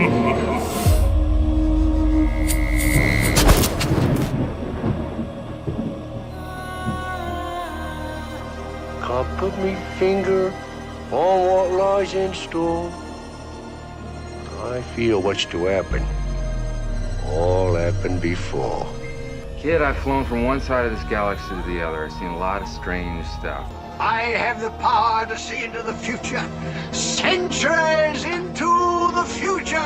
Can't put me finger on what lies in store. I feel what's to happen. All happened before. Kid, I've flown from one side of this galaxy to the other. I've seen a lot of strange stuff. I have the power to see into the future. Centuries into the future.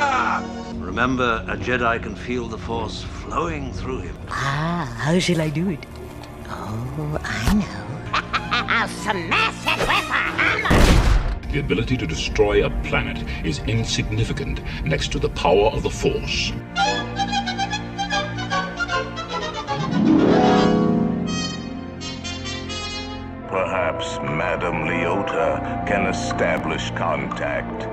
Remember, a Jedi can feel the Force flowing through him. Ah, how shall I do it? Oh, I know. Smash it with a hammer! The ability to destroy a planet is insignificant next to the power of the Force. Perhaps Madame Leota can establish contact.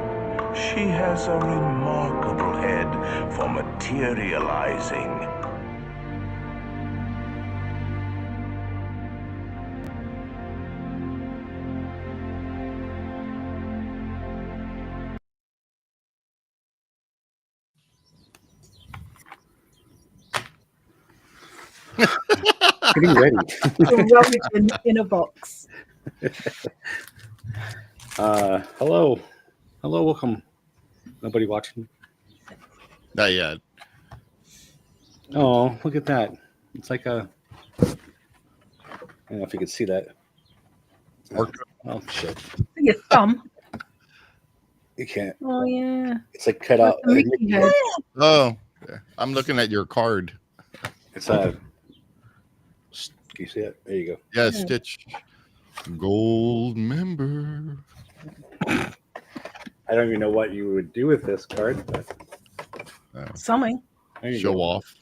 She has a remarkable head for materializing. Getting ready. Rubbish in a box. Hello, welcome. Nobody watching? Not yet. Oh, look at that! It's like a. I don't know if you can see that. Oh shit! Your thumb. You can't. Oh yeah. It's like cut out. Oh, I'm looking at your card. It's a. Can you see it? There you go. Yeah, Stitch. Gold member. I don't even know what you would do with this card, but Something. Show off.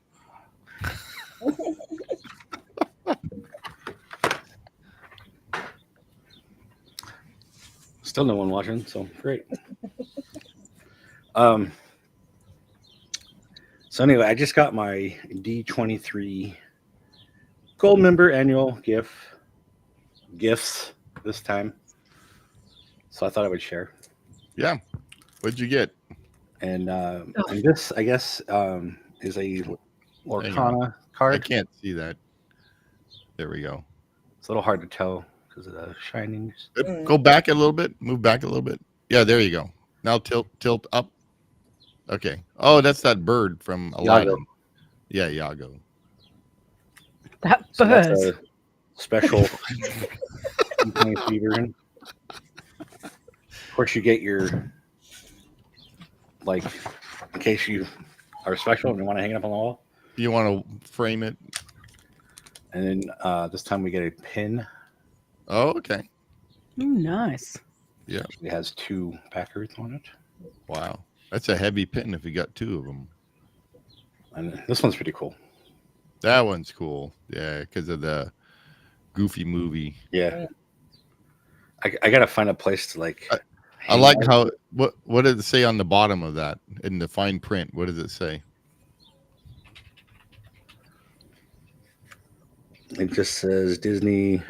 Still no one watching, so great. So anyway, I just got my D23 gold member annual gifts this time. So I thought I would share. Yeah. What'd you get? And this, I guess, is a Lorcana card. I can't see that. There we go. It's a little hard to tell because of the shinings. Go back a little bit. Move back a little bit. Yeah, there you go. Now tilt up. Okay. Oh, that's that bird from Aladdin. Yago. Yeah, Yago. That So bird. that's a special version. Of course, you get your, like, in case you are special and you want to hang it up on the wall. You want to frame it? And then this time we get a pin. Oh, okay. Nice. Yeah. It has 2 Packers on it. Wow. That's a heavy pin if you got 2 of them. And this one's pretty cool. That one's cool. Yeah, because of the Goofy movie. Yeah. I got to find a place to, like... I like how... What did it say on the bottom of that? In the fine print, what does it say? It just says Disney...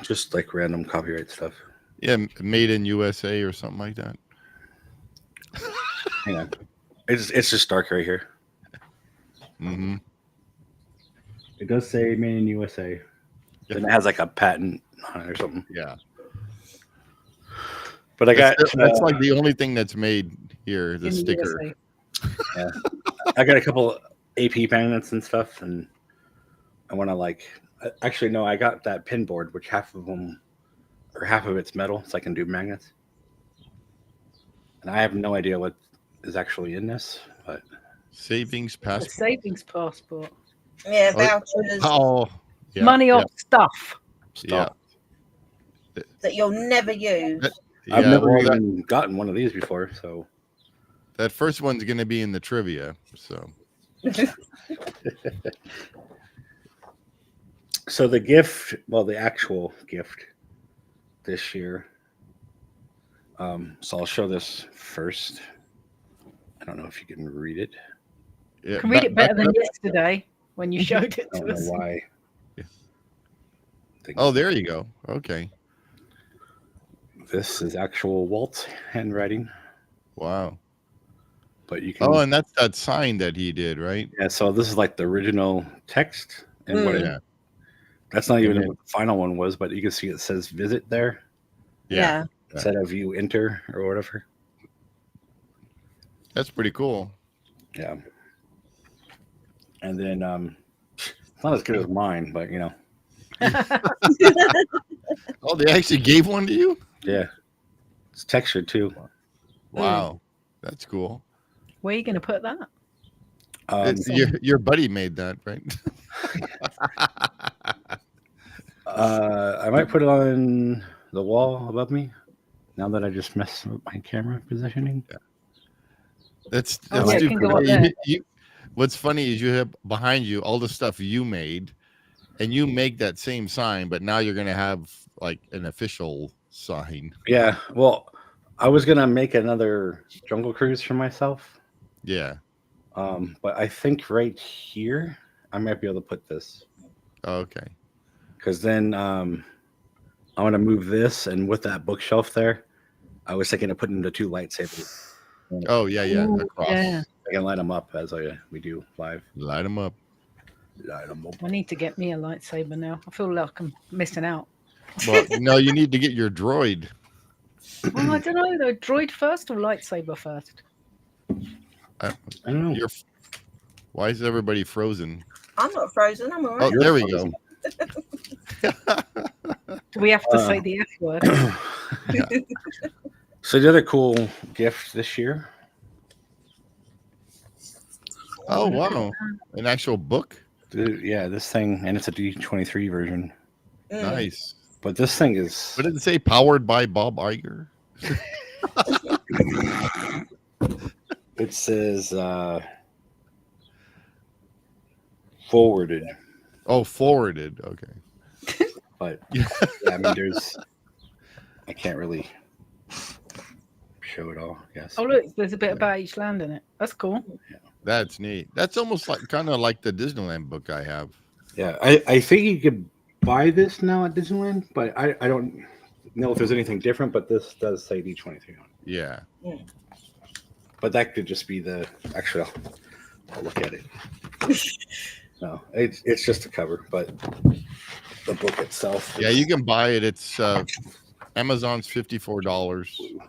just like random copyright stuff. Yeah, made in USA or something like that. Hang on. It's just dark right here. Mm-hmm. It does say made in USA. And it has like a patent on it or something. Yeah. But I got that's like the only thing that's made here, the sticker. USA. Yeah. I got a couple AP magnets and stuff, and I want to like actually no, I got that pin board, which half of it's metal, so I can do magnets. And I have no idea what is actually in this, but Savings A passport. savings passport. Yeah, vouchers Oh, yeah, Money off stuff. Yeah. that you'll never use. I've Yeah, never well, even gotten one of these before, so that first one's going to be in the trivia. So so the gift, well, the actual gift this year. So I'll show this first. I don't know if you can read it. yeah, You can read it better than up. yesterday when you showed it I to don't us. know why. Oh, there you go. Okay. This is actual Walt's handwriting. Wow. But you can. Oh, and that's that sign that he did, right? Yeah. So this is like the original text, and what Yeah. that's not even then- what the final one was, but you can see it says "visit" there Yeah. instead of "you enter" or whatever. That's pretty cool. Yeah. And then it's not as good as mine, but you know. Oh, they actually gave one to you? Yeah. It's textured too. Wow. That's cool. Where are you going to put that? Your buddy made that, right? I might put it on the wall above me. Now that I just messed with my camera positioning. Yeah. That's Oh, yeah, it can stupid. go up there. What's funny is you have behind you all the stuff you made, and you make that same sign, but now you're gonna have like an official sign. Yeah. Well, I was gonna make another Jungle Cruise for myself. Yeah. But I think right here I might be able to put this. Oh, okay. Because then I'm gonna move this, and with that bookshelf there, I was thinking of putting the 2 lightsabers. Oh yeah, yeah. Ooh, Across. yeah. I can light them up as we do live. Light them up. Light them up. I need to get me a lightsaber now. I feel like I'm missing out. Well, no, you need to get your droid. Well, I don't know. The droid first or lightsaber first? I don't know. Why is everybody frozen? I'm not frozen. I'm all Oh, right. there we go. Do we have to say the F word? Yeah. So the other cool gift this year. Oh wow, an actual book. Yeah, this thing, and it's a D23 version. Nice. But this thing is. What did it say? Powered by Bob Iger. It says forwarded. Oh, forwarded. Okay. But yeah, I mean, I can't really show it all. Yes. Oh, look, there's a bit about each land in it. That's cool. That's neat. That's almost like kind of like the Disneyland book I have. Yeah, I think you could buy this now at Disneyland, but I don't know if there's anything different. But this does say D23 on it. Yeah. But that could just be the. Actually, I'll look at it. No, it's just a cover, but the book itself. Yeah, you can buy it. It's Amazon's $54,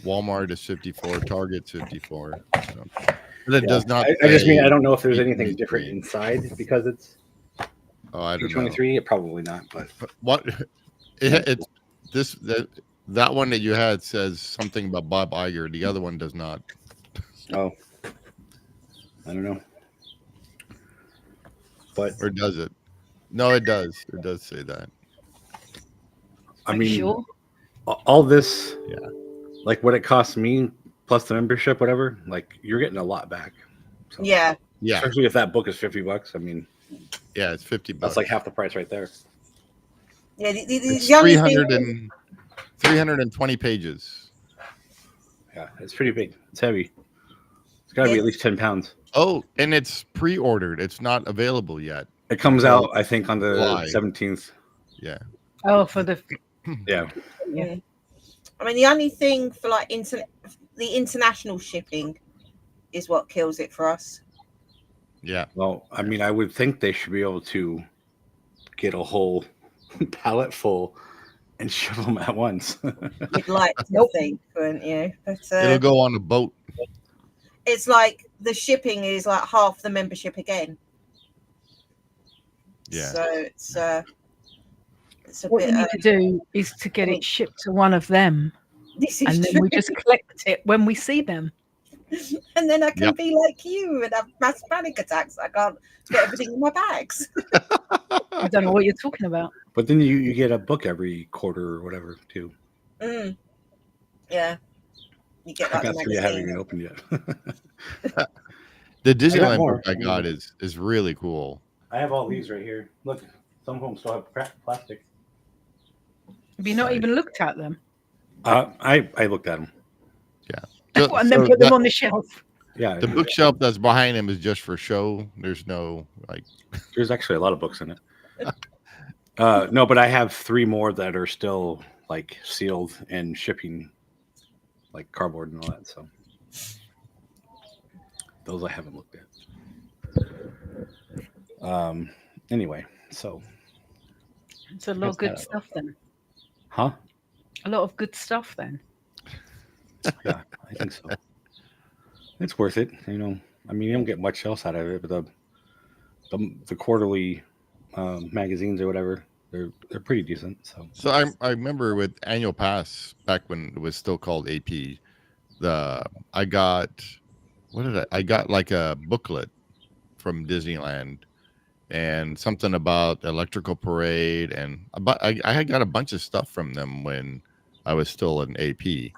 Walmart is $54, Target's $54. So. But it does not. I just mean I don't know if there's say anything D23. different inside because it's. Oh, I don't know. D23, probably not, but What? That one that you had says something about Bob Iger. The other one does not. Oh, I don't know. But Or does it? No, it does. It does say that. I Are you mean, sure? all this, Yeah. like what it costs me plus the membership, whatever. Like you're getting a lot back. So, Yeah. Yeah. especially if that book is $50. I mean, Yeah, it's $50. that's like half the price right there. Yeah. It's The only 320 pages. Yeah, it's pretty big. It's heavy. It's got to be at least 10 pounds. Oh, and it's pre-ordered. It's not available yet. It comes out, I think, on the July. 17th. Yeah. Oh, for the. Yeah. Yeah. I mean, the only thing for like the international shipping is what kills it for us. Yeah. Well, I mean, I would think they should be able to get a whole pallet full and ship them at once. You'd like to think, wouldn't you? But It'll go on a boat. it's like the shipping is like half the membership again. Yeah. So it's a What bit. you need to do is to get it shipped to one of them, This is and then true. we just collect it when we see them. And then I can Yep. be like you and have mass panic attacks. I can't get everything in my bags. I don't know what you're talking about. But then you get a book every quarter or whatever, too. Yeah. You get I like got the 3 I haven't magazine. even opened yet. The Disneyland more. book I got is really cool. I have all these right here. Look, some of them still have plastic. Have you not even looked at them? I looked at them. And then put them on the shelf. Yeah, The bookshelf that's behind him is just for show. There's no like. there's actually a lot of books in it. No, but I have 3 more that are still like sealed and shipping, like cardboard and all that. So those I haven't looked at. Anyway, so It's a lot of good stuff then. Huh? A lot of good stuff then. Yeah, I think so. It's worth it. You know, I mean, you don't get much else out of it, but the quarterly magazines or whatever, they're pretty decent. So I remember with annual pass back when it was still called AP. I got I got like a booklet from Disneyland and something about electrical parade, and I had got a bunch of stuff from them when I was still in AP,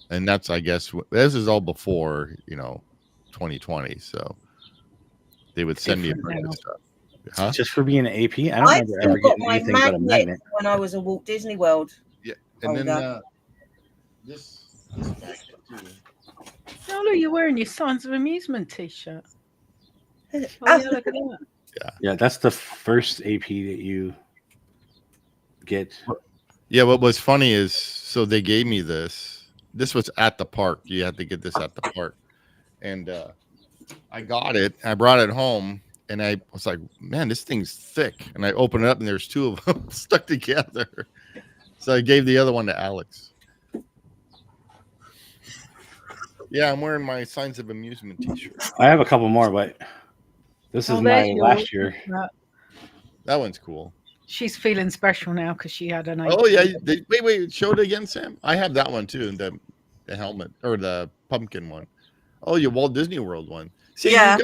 and that's, I guess, this is all before 2020, so they would send me a bunch of stuff. Huh? Just for being an AP, I don't I remember still ever got getting my anything but a magnet magnet. when I was at Walt Disney World. Yeah, and then Older. this magnet too. Oh, look, you're wearing your Sons of Amusement t-shirt. Oh, Ah. yeah, look at that. Yeah, that's the first AP that you get. Yeah, what was funny is, so they gave me this. This was at the park. You had to get this at the park. And I got it. I brought it home, and I was like, man, this thing's thick. And I opened it up, and there's two of them stuck together. So I gave the other one to Alex. Yeah, I'm wearing my Signs of Amusement t-shirt. I have a couple more, but this is my last year. That one's cool. She's feeling special now because she had an. Oh yeah, wait, show it again, Sam. I have that one too, the helmet or the pumpkin one. Oh, your Walt Disney World one. See, Yeah.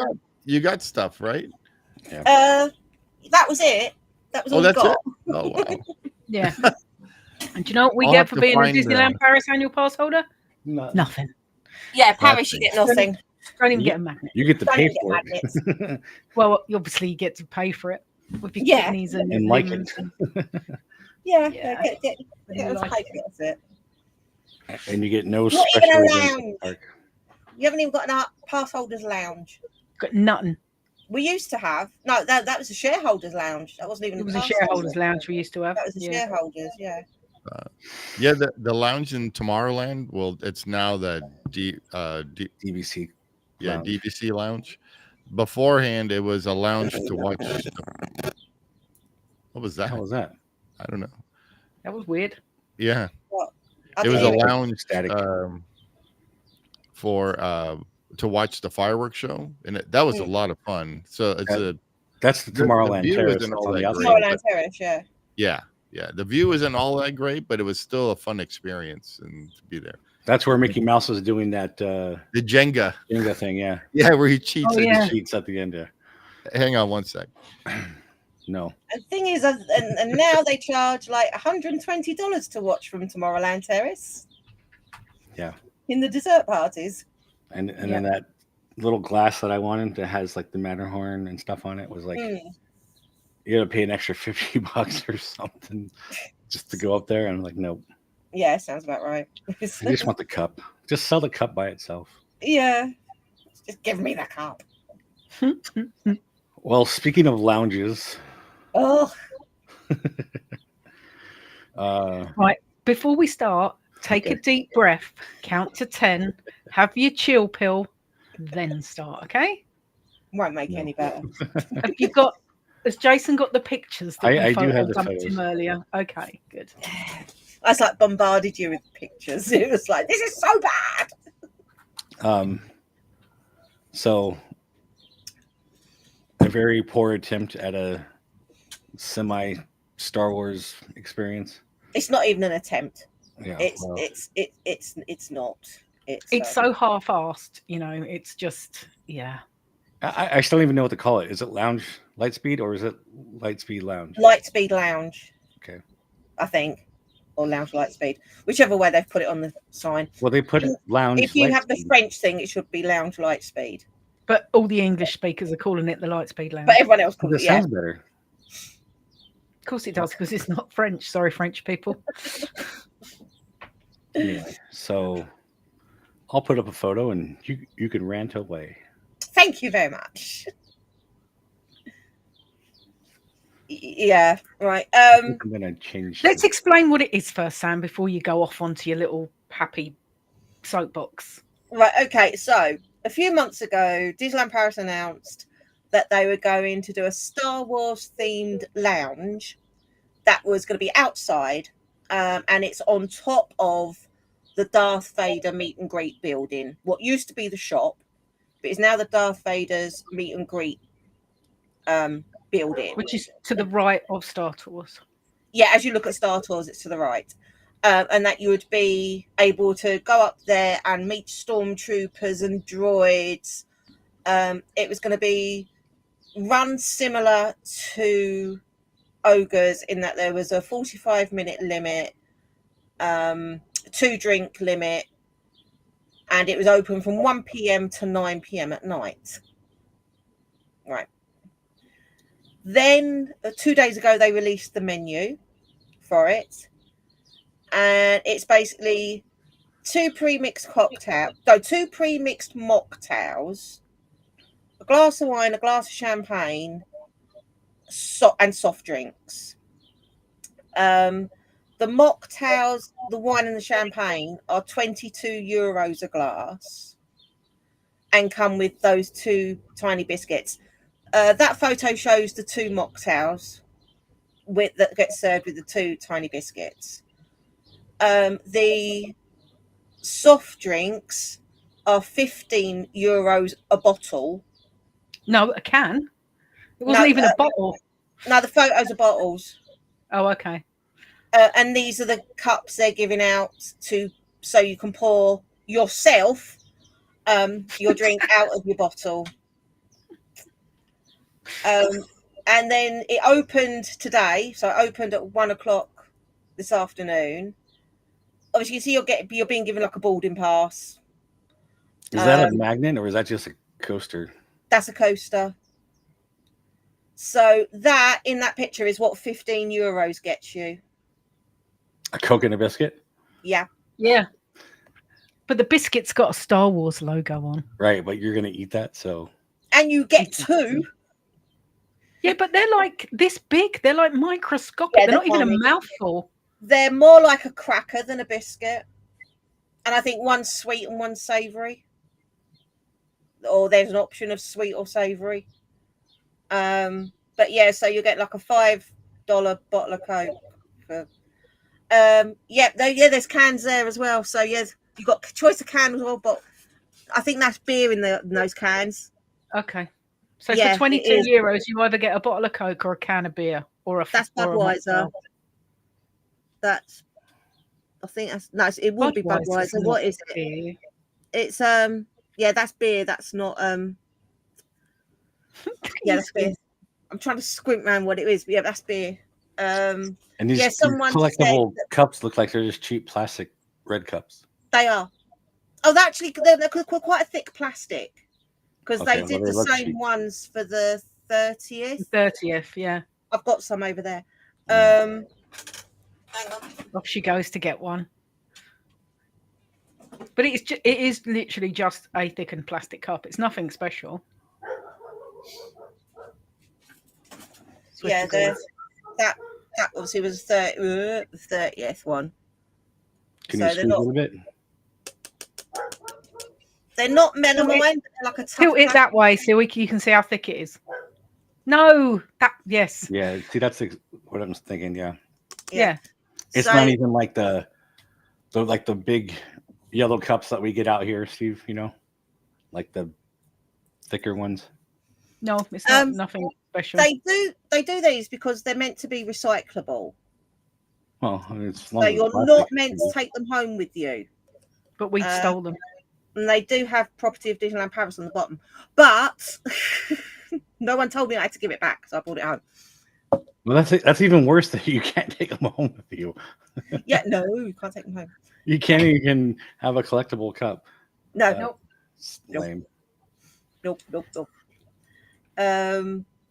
you got stuff, right? That was it. That was all we got. It? Oh wow. Yeah. And do you know what we I'll get have for to being a find, Disneyland Paris annual pass holder? Nothing. Yeah, Paris, you get nothing. Don't even get a magnet. You get to Don't pay even for get it. Well, obviously you get to pay for it with your Yeah. kidneys and, And like limbs it. Yeah, Yeah. get You us like paid for it. And you get no Not special even a events at the lounge. park. You haven't even got an pass holders lounge. Got nothing. We used to have that was a shareholders lounge. That wasn't even. It was a pass shareholders holders. lounge we used to have. That was the Yeah. shareholders. Yeah. Yeah, the lounge in Tomorrowland. Well, it's now the DVC. Yeah, lounge. DVC lounge. Beforehand, it was a lounge to watch. What was that? How was that? I don't know. That was weird. Yeah, What? it was a Okay. lounge Static. for to watch the fireworks show, and that was a lot of fun. So it's That's the Tomorrowland view Terrace. isn't That's all on the that outside. great. Tomorrowland Terrace. Yeah. Yeah. The view isn't all that great, but it was still a fun experience and to be there. That's where Mickey Mouse was doing that The Jenga. Jenga thing. Yeah. Yeah, where he cheats. Oh, yeah. Cheats at the end. Yeah. Hang on one sec. No. And the thing is, and now they charge like $120 to watch from Tomorrowland Terrace. Yeah. In the dessert parties. And then that little glass that I wanted that has like the Matterhorn and stuff on it was like you gotta pay an extra $50 or something just to go up there. And I'm like, nope. Yeah, sounds about right. I just want the cup. Just sell the cup by itself. Yeah. Just give me the cup. Well, speaking of lounges, Oh, Right. Before we start, take a deep breath, count to 10, have your chill pill, then start, okay? won't make any better. Have you got, has Jason got the pictures that I you do have the dumped photos. him earlier? Okay, good. I was like bombarded you with pictures. It was like, this is so bad. So a very poor attempt at a semi Star Wars experience. It's not even an attempt. Yeah, It's well, it's not. It's so half-assed, you know, it's just, yeah. I still don't even know what to call it. Is it Lounge Lightspeed or is it Lightspeed Lounge? Lightspeed Lounge. Okay. I think. Or Lounge Lightspeed. Whichever way they've put it on the sign. Well, they put it Lounge. If you have the Lightspeed. French thing, it should be Lounge Lightspeed. But all the English speakers are calling it the Lightspeed Lounge. But everyone else calls That it, yeah. sounds better. Of course it does, because it's not French. Sorry, French people. Anyway, so I'll put up a photo and you can rant away. Thank you very much. Yeah, right. I'm gonna change. Let's explain what it is first, Sam, before you go off onto your little happy soapbox. Right, okay. So a few months ago, Disneyland Paris announced that they were going to do a Star Wars themed lounge that was going to be outside, and it's on top of the Darth Vader meet and greet building. What used to be the shop, but is now the Darth Vader's meet and greet building, which is to the right of Star Tours. Yeah, as you look at Star Tours, it's to the right. And that you would be able to go up there and meet stormtroopers and droids. It was going to be run similar to Ogres in that there was a 45-minute limit, 2-drink limit, and it was open from 1 p.m. to 9 p.m. at night. Right. Then 2 days ago, they released the menu for it. And it's basically 2 pre-mixed mocktails, a glass of wine, a glass of champagne, and soft drinks. The mocktails, the wine and the champagne are €22 a glass and come with those 2 tiny biscuits. That photo shows the 2 mocktails that get served with the 2 tiny biscuits. The soft drinks are €15 a bottle. No, a can. It wasn't even a bottle. No, the photos are bottles. Oh, okay. And these are the cups they're giving out so you can pour yourself your drink out of your bottle. And then it opened today, so it opened at 1 o'clock this afternoon. Obviously, you see you're being given like a boarding pass. Is that a magnet or is that just a coaster? That's a coaster. So that in that picture is what €15 gets you. A Coke and a biscuit? Yeah. Yeah. But the biscuit's got a Star Wars logo on. Right, but you're gonna eat that, so. And you get 2. Yeah, but they're like this big. They're like microscopic. Yeah, they're not even tiny. a mouthful. They're more like a cracker than a biscuit. And I think one's sweet and one's savoury. Or there's an option of sweet or savoury. But yeah, so you get like a $5 bottle of Coke. There's cans there as well. So yeah, you've got choice of can as well, but I think that's beer in those cans. Okay. So for €22, you either get a bottle of Coke or a can of beer or a. That's Budweiser. I think that's nice. It would be Budweiser. What is it? Beer. It's that's beer. That's not that's beer. I'm trying to squint around what it is, but yeah, that's beer. And these collectible cups look like they're just cheap plastic red cups. They are. Oh, actually, they're quite a thick plastic because they did the same cheap ones for the 30th. 30th, yeah. I've got some over there. Hang on. Off she goes to get one. But it is literally just a thickened plastic cup. It's nothing special. Yeah, that obviously was the 30th one. Can you squeeze a little bit? They're not melamine, but they're like a tilt it that way so you can see how thick it is. No, yes. Yeah, see that's what I'm thinking. Yeah. It's not even like the big yellow cups that we get out here, Steve. You know, like the thicker ones. No, it's not nothing special. They do these because they're meant to be recyclable. Well, I mean, so you're not meant to take them home with you. But we stole them. And they do have property of Disneyland Paris on the bottom. But no one told me I had to give it back, so I brought it home. Well, that's even worse that you can't take them home with you. Yeah, no, you can't take them home. You can't even have a collectible cup. No, lame. Nope.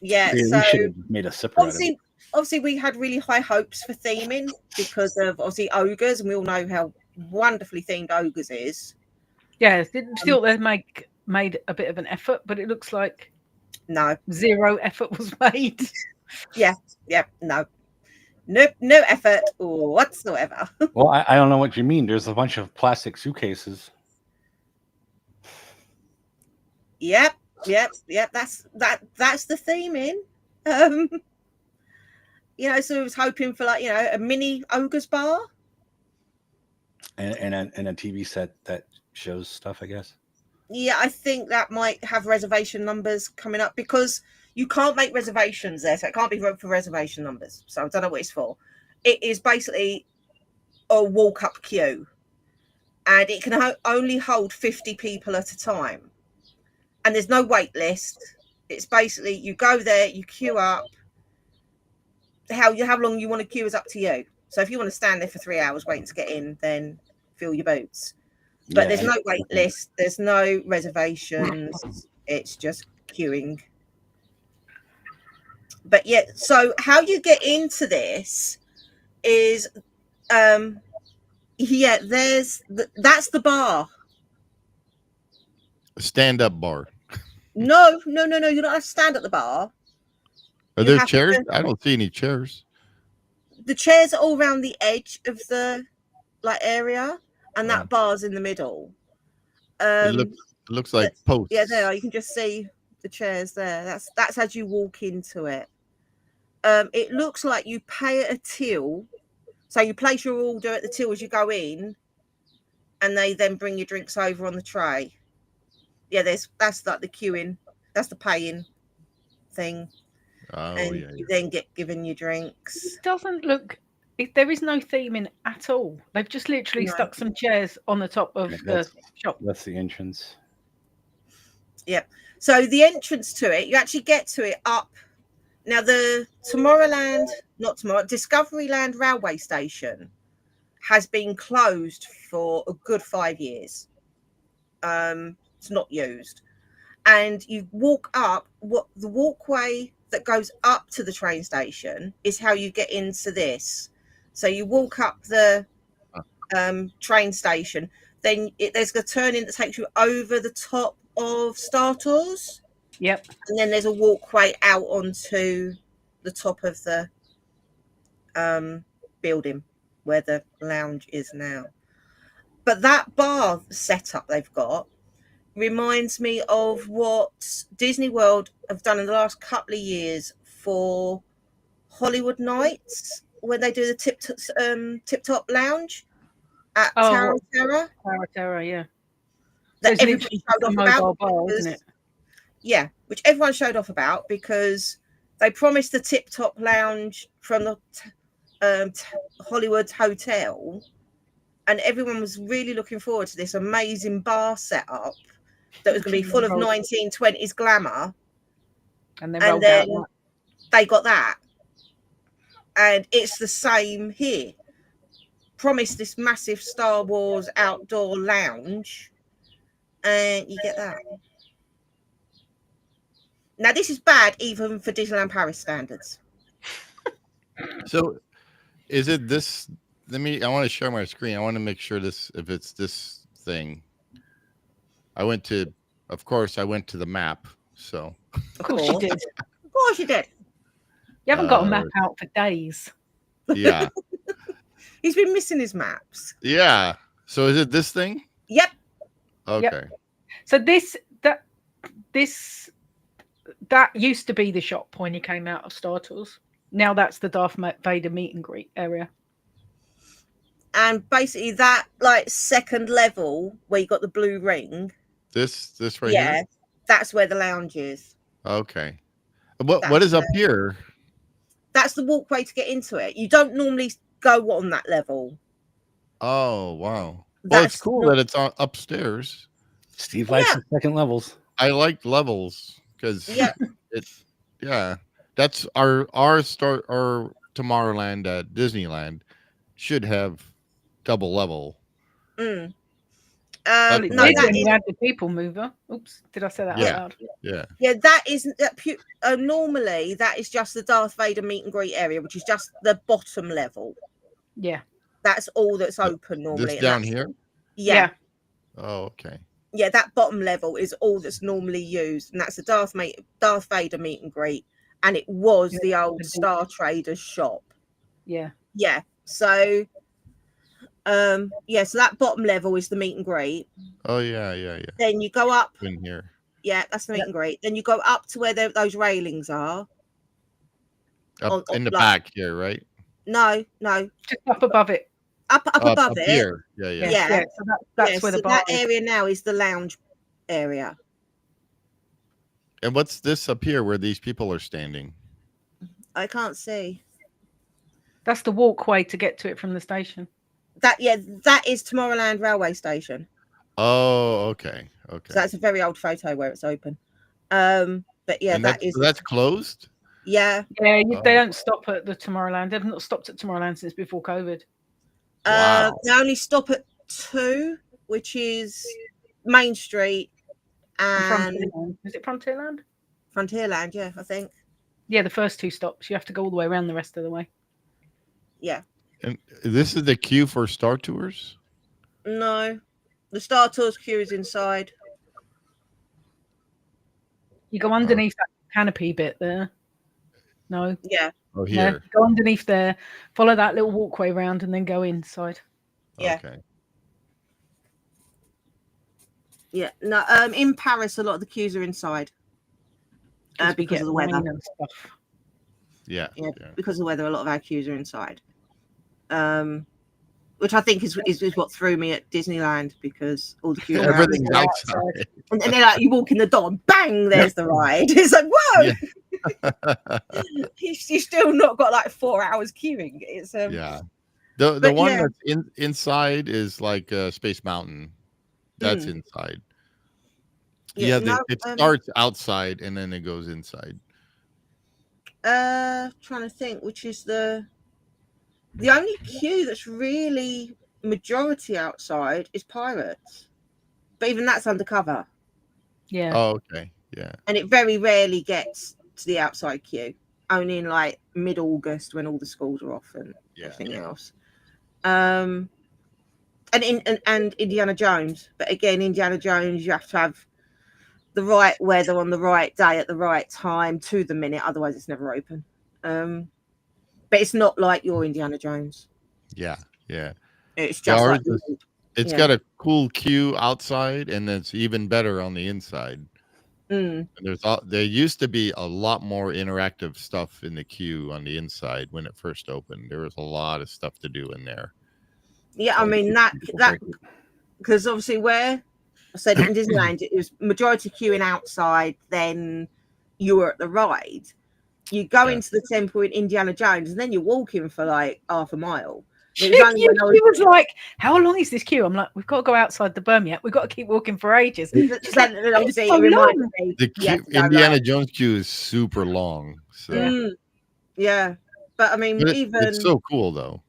Yeah, so we should have made a separate. Obviously, we had really high hopes for theming because of obviously Ogres, and we all know how wonderfully themed Ogres is. Yeah, still they made a bit of an effort, but it looks like no 0 effort was made. Yeah, no effort whatsoever. Well, I don't know what you mean. There's a bunch of plastic suitcases. Yep. That's the theming. So I was hoping for like a mini ogre's bar And a TV set that shows stuff, I guess. Yeah, I think that might have reservation numbers coming up because you can't make reservations there, so it can't be for reservation numbers. So I don't know what it's for. It is basically a walk-up queue, and it can only hold 50 people at a time. And there's no wait list. It's basically you go there, you queue up. How long you want to queue is up to you. So if you want to stand there for 3 hours waiting to get in, then fill your boots. But there's no wait list. There's no reservations. It's just queuing. But yeah, so how you get into this is, that's the bar. A stand-up bar. No. You don't have to stand at the bar. Are there chairs? I don't see any chairs. The chairs are all around the edge of the area, and that bar's in the middle. It looks like posts. Yeah, there are. You can just see the chairs there. That's as you walk into it. It looks like you pay at a till. So you place your order at the till as you go in, and they then bring your drinks over on the tray. Yeah, that's like the queuing. That's the paying thing. Oh, and yeah. You then get given your drinks. It doesn't look. There is no theming at all. They've just literally stuck some chairs on the top of the shop. That's the entrance. Yep. So the entrance to it, you actually get to it up. Now the Discoveryland railway station has been closed for a good 5 years. It's not used. And you walk up, the walkway that goes up to the train station is how you get into this. So you walk up the train station, then there's a turn in that takes you over the top of Star Tours. Yep. And then there's a walkway out onto the top of the building where the lounge is now. But that bar setup they've got reminds me of what Disney World have done in the last couple of years for Hollywood Nights, when they do the Tip Top Lounge at Tower of Terror. Tower of Terror, yeah. That everybody showed off about. Bar, isn't it? Yeah, which everyone showed off about because they promised the Tip Top Lounge from the Hollywood Hotel, and everyone was really looking forward to this amazing bar setup that was going to be full of 1920s glamour. And then they got that. And it's the same here. Promised this massive Star Wars outdoor lounge, and you get that. Now, this is bad even for Disneyland Paris standards. So, is it this? I want to share my screen. I want to make sure if it's this thing. I went to the map. So. Of course you did. Of course you did. You haven't got a map out for days. Yeah. He's been missing his maps. Yeah. So is it this thing? Yep. Okay. Yep. So that used to be the shop when you came out of Star Tours. Now that's the Darth Vader meet and greet area. And basically that like second level where you got the blue ring. This right here? Yeah. That's where the lounge is. Okay. What is up here? That's the walkway to get into it. You don't normally go on that level. Oh, wow. Well, it's cool that it's upstairs. Steve likes the second levels. I like levels because that's our Tomorrowland at Disneyland should have double level. Mm. No, you had the people mover. Oops, did I say that out loud? Yeah, that isn't that. Normally, that is just the Darth Vader meet and greet area, which is just the bottom level. Yeah, that's all that's open normally. This down here. Yeah. Oh, okay. Yeah, that bottom level is all that's normally used, and that's the Darth Vader meet and greet, and it was Yeah, the old the Star Traders shop. Yeah. Yeah. So so that bottom level is the meet and greet. Oh yeah, yeah, yeah. Then you go up. In here. Yeah, that's the meet and greet. Then you go up to where those railings are. Up in the back here, right? No. Just up above it. Up above up it. here. Yeah. Yeah. So that's where the bar that area now is the lounge area. And what's this up here where these people are standing? I can't see. That's the walkway to get to it from the station. That is Tomorrowland railway station. Oh, okay. So that's a very old photo where it's open. But yeah, and that is. So that's closed. Yeah. Yeah, they don't stop at the Tomorrowland. They've not stopped at Tomorrowland since before COVID. Wow. They only stop at 2, which is Main Street and Frontierland. Is it Frontierland? Frontierland, yeah, I think. Yeah, the first 2 stops. You have to go all the way around the rest of the way. Yeah. And this is the queue for Star Tours? No. The Star Tours queue is inside. You go underneath that canopy bit there. No. Yeah. Oh, here. Go underneath there, follow that little walkway around, and then go inside. Yeah. Okay. Yeah. No. In Paris, a lot of the queues are inside. Because of the weather. And stuff. Yeah. Because of the weather, a lot of our queues are inside. Which I think is what threw me at Disneyland, because all the queues are everything's outside. And then like you walk in the door and bang, there's the ride. It's like, whoa. Yeah. you still not got like 4 hours queuing. It's the one that's inside is like Space Mountain. That's inside. It starts outside and then it goes inside. Trying to think, which is the only queue that's really majority outside is Pirates, but even that's undercover. Yeah. Oh, okay. Yeah. And it very rarely gets to the outside queue. Only in like mid-August when all the schools are off and everything else. And Indiana Jones, but again, Indiana Jones, you have to have the right weather on the right day at the right time to the minute, otherwise it's never open. But it's not like your Indiana Jones. Yeah. It's just it's got a cool queue outside, and it's even better on the inside. And there used to be a lot more interactive stuff in the queue on the inside when it first opened. There was a lot of stuff to do in there. Yeah, I mean that because obviously where I said in Disneyland it was majority queuing outside, then you were at the ride. You go into the temple in Indiana Jones, and then you're walking for like half a mile. He was like, "How long is this queue?" I'm like, "We've got to go outside the berm yet. We've got to keep walking for ages." Obviously, so Indiana Jones queue is super long. So. Yeah, but I mean, it's so cool though.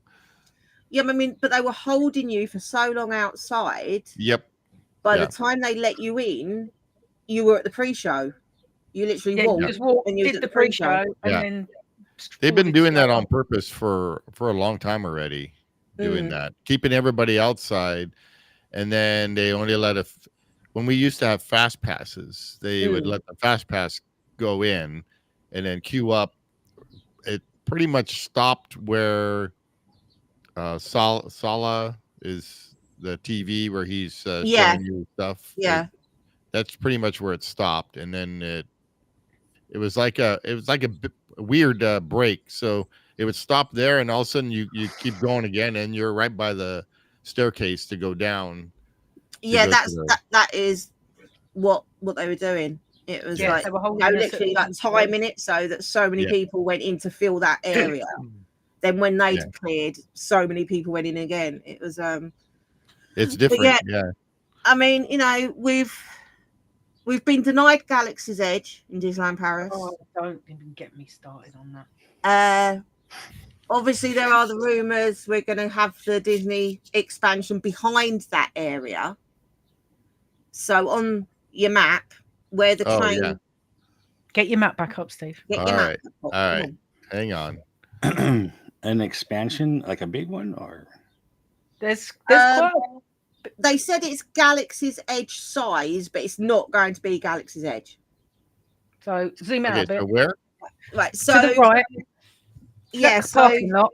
Yeah, I mean, but they were holding you for so long outside. Yep. By the time they let you in, you were at the pre-show. You literally walked and you did the pre-show, and then they've been doing that on purpose for a long time already. Doing that, keeping everybody outside, and then they only let when we used to have fast passes, they would let the fast pass go in, and then queue up. It pretty much stopped where Sala is the TV where he's showing you stuff. Yeah, that's pretty much where it stopped, and then it was like a weird break. So it would stop there, and all of a sudden you keep going again, and you're right by the staircase to go down. Yeah, that is what they were doing. It was like literally like timing it so that so many people went in to fill that area. Then when they cleared, so many people went in again. It was it's different. I mean, you know, we've been denied Galaxy's Edge in Disneyland Paris. Oh, don't even get me started on that. Obviously, there are the rumors we're going to have the Disney expansion behind that area. So on your map, where the train... Get your map back up, Steve. All right. Hang on. An expansion, like a big one, or there's quite. They said it's Galaxy's Edge size, but it's not going to be Galaxy's Edge. So zoom out a bit. So where? Right. So to the right. Yeah. That's the parking lot.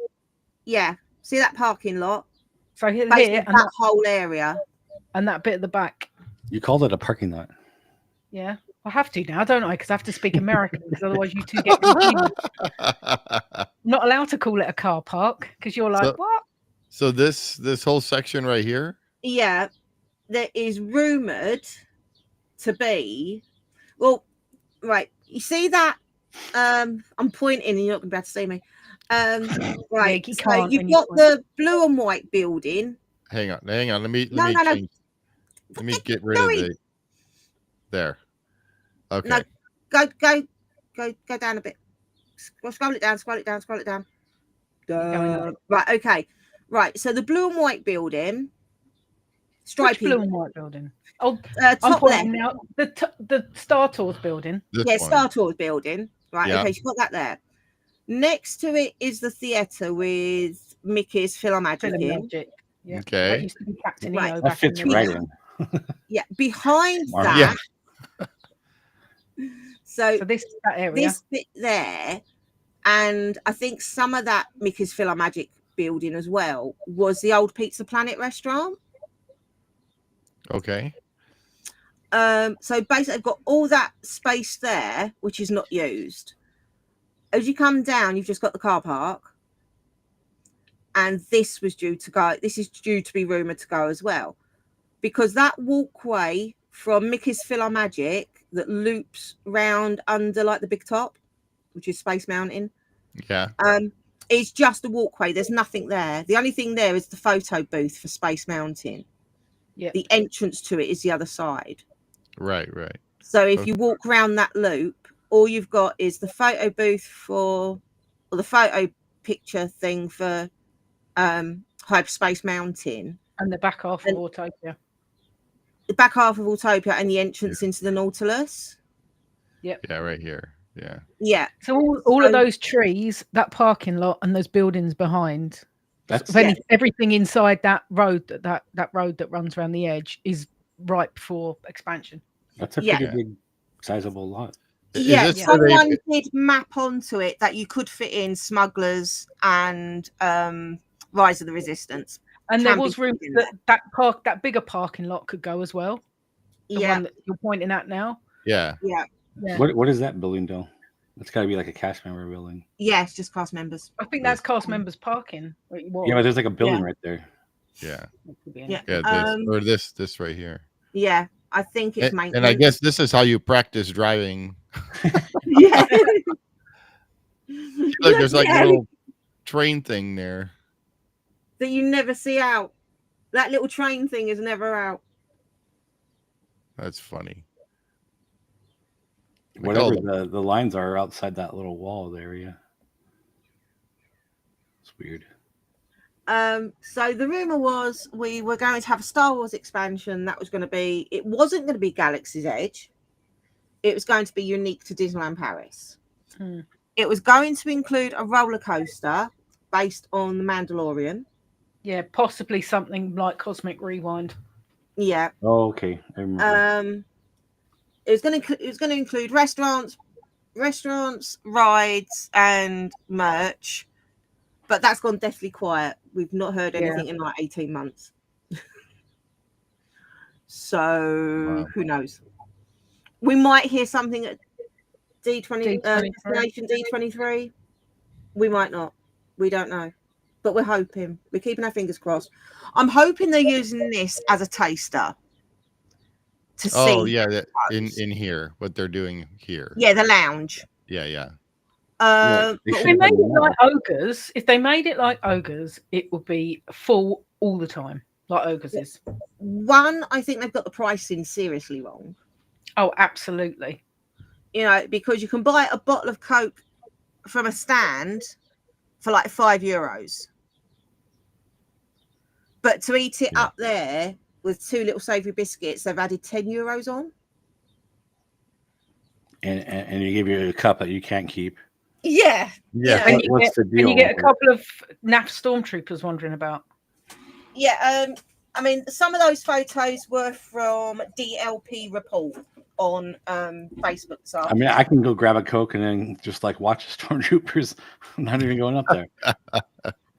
Yeah. See that parking lot? So here Basically, and that whole area. And that bit at the back. You called it a parking lot. Yeah. I have to now, don't I? Because I have to speak American, because otherwise you two get confused. I'm not allowed to call it a car park because you're like, what? So this whole section right here? Yeah. There is rumoured to be, well, right. You see that? I'm pointing and you're not going to be able to see me. Right. Yeah, so you've got the blue and white building. Hang on. Let me No. let me get rid of the there. Okay. No, go down a bit. Scroll it down. Right, okay. Right, so the blue and white building. Which blue and white building? Oh, top left. Now. The Star Tours building. Star Tours building. Right, Yeah. okay, you've got that there. Next to it is the theatre with Mickey's PhilharMagic in. Yeah. Okay. That used to be Captain EO. That fits right in. Yeah, behind that. So this is that area. This bit there, and I think some of that Mickey's PhilharMagic building as well was the old Pizza Planet restaurant. Okay. So basically, I've got all that space there, which is not used. As you come down, you've just got the car park, and this was due to go. This is due to be rumored to go as well, because that walkway from Mickey's PhilharMagic that loops round under like the big top, which is Space Mountain. Yeah. It's just a walkway. There's nothing there. The only thing there is the photo booth for Space Mountain. Yeah. The entrance to it is the other side. Right. So if you walk around that loop, all you've got is the photo booth or the photo picture thing for Hyperspace Mountain. And the back half of Autopia. The back half of Autopia and the entrance into the Nautilus. Yep. Yeah, right here. Yeah. Yeah. So all of those trees, that parking lot, and those buildings behind. Everything inside that road that road that runs around the edge is ripe for expansion. That's a pretty big, sizable lot. Yeah, someone did map onto it that you could fit in Smugglers and Rise of the Resistance. And there was room that bigger parking lot could go as well. The one that you're pointing at now. Yeah. What is that building though? It's got to be like a cast member building. Yeah, it's just cast members. I think that's cast members parking. Yeah, but there's like a building right there. Yeah. Yeah. This right here. Yeah, I think it's maintenance. And I guess this is how you practice driving. Yeah. Look, there's like a little train thing there that you never see out. That little train thing is never out. That's funny. Whatever the lines are outside that little wall area. It's weird. So the rumor was we were going to have a Star Wars expansion that was going to be, it wasn't going to be Galaxy's Edge. It was going to be unique to Disneyland Paris. It was going to include a roller coaster based on The Mandalorian. Yeah, possibly something like Cosmic Rewind. Yeah. Oh, okay. I remember. It was going to include restaurants, rides, and merch. But that's gone deathly quiet. We've not heard anything in like 18 months. So who knows? We might hear something at D23. We might not. We don't know. But we're hoping. We're keeping our fingers crossed. I'm hoping they're using this as a taster. To see. Oh yeah, in here, what they're doing here. Yeah, the lounge. Yeah. If they made it like Ogres, it would be full all the time, like Ogres is. One, I think they've got the pricing seriously wrong. Oh, absolutely. You know, because you can buy a bottle of Coke from a stand for like €5. But to eat it up there with two little savoury biscuits, they've added €10 on. And you give you a cup that you can't keep. Yeah. And you get a couple of NAF stormtroopers wandering about. Yeah. I mean, some of those photos were from DLP report. on Facebook this I afternoon. mean, I can go grab a Coke and then just like watch the stormtroopers. I'm not even going up there.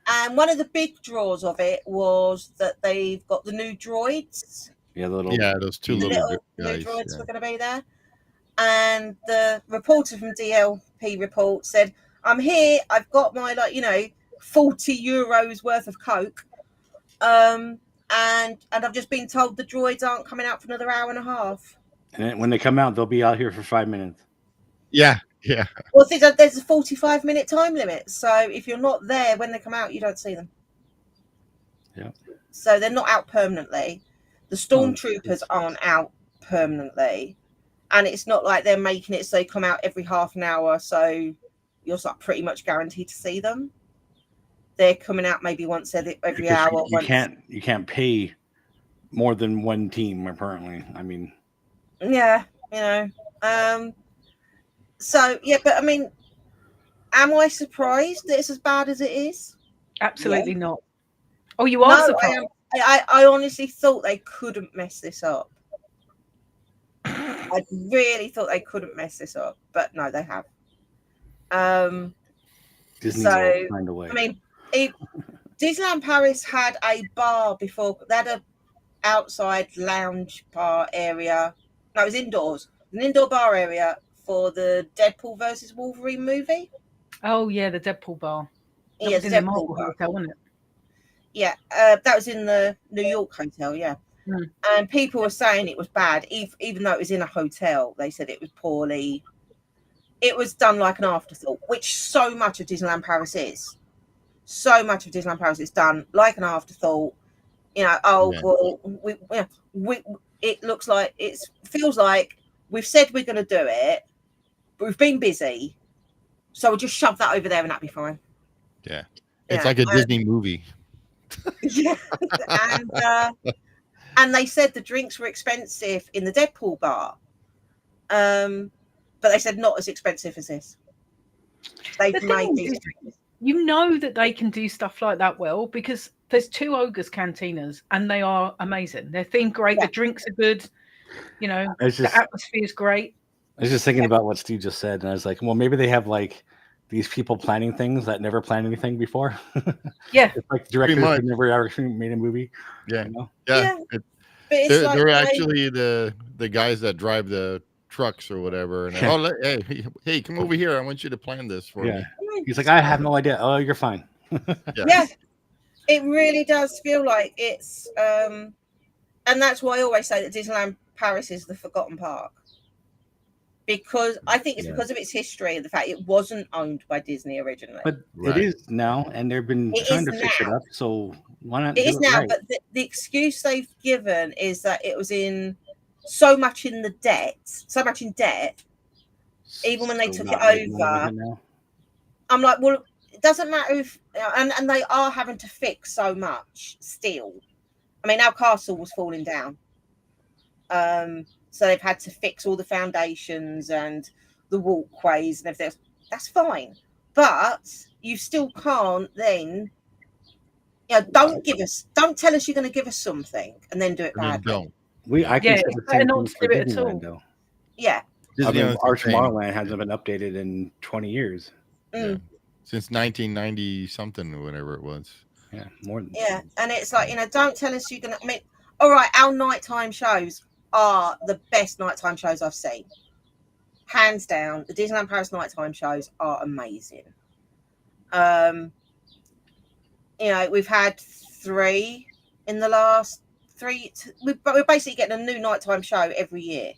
And one of the big draws of it was that they've got the new droids. Yeah, those two The little new guys. droids were going to be there. And the reporter from DLP report said, I'm here, I've got my 40 euros worth of Coke. And I've just been told the droids aren't coming out for another hour and a half. And then when they come out, they'll be out here for 5 minutes. Yeah. Well, there's a 45-minute time limit. So if you're not there when they come out, you don't see them. Yeah. So they're not out permanently. The stormtroopers aren't out permanently. And it's not like they're making it so they come out every half an hour. So you're pretty much guaranteed to see them. They're coming out maybe once every hour. You can't pay more than one team apparently. I mean, yeah, so yeah, but I mean, am I surprised that it's as bad as it is? Absolutely not. Oh, you are surprised? I honestly thought they couldn't mess this up. I really thought they couldn't mess this up, but no, they have. Disney so find a way. I mean, Disneyland Paris had a bar before. They had a outside lounge bar area. No, it was indoors. An indoor bar area for the Deadpool versus Wolverine movie. Oh yeah, the Deadpool bar. That was in the Marvel Hotel, wasn't it? Yeah, that was in the New York hotel. Yeah, and people were saying it was bad, even though it was in a hotel. They said it was poorly. It was done like an afterthought, which so much of Disneyland Paris is. So much of Disneyland Paris is done like an afterthought. It looks like feels like we've said we're going to do it, but we've been busy, so we'll just shove that over there and that'll be fine. Yeah, it's like a Disney movie. Yeah, and they said the drinks were expensive in the Deadpool bar, but they said not as expensive as this. They've made these drinks. You know that they can do stuff like that well because there's 2 Ogres cantinas and they are amazing. They're themed great. Yeah. The drinks are good. The atmosphere is great. I was just thinking about what Steve just said, and I was like, well, maybe they have like these people planning things that never planned anything before. Yeah, it's like directors who never actually made a movie. Yeah, yeah. They're actually the guys that drive the trucks or whatever. And hey, come over here. I want you to plan this for me. He's like, I have no idea. Oh, you're fine. Yeah, it really does feel like it's, and that's why I always say that Disneyland Paris is the forgotten park. Because I think it's because of its history and the fact it wasn't owned by Disney originally. But it is now, and they've been trying to fix it up. So why not? It is now, but the excuse they've given is that it was in so much in debt. Even when they took it over, I'm like, well, it doesn't matter if, and they are having to fix so much still. I mean, our castle was falling down. So they've had to fix all the foundations and the walkways and everything else. That's fine. But you still can't then, don't tell us you're going to give us something and then do it badly. Don't. I can say the same thing for Disneyland, though. Yeah. Arch Tomorrowland hasn't been updated in 20 years. Yeah. Since 1990 something or whatever it was. Yeah, more than that. And it's like, don't tell us you're going to, all right, our nighttime shows are the best nighttime shows I've seen. Hands down, the Disneyland Paris nighttime shows are amazing. We've had 3 in the last 3. We're basically getting a new nighttime show every year.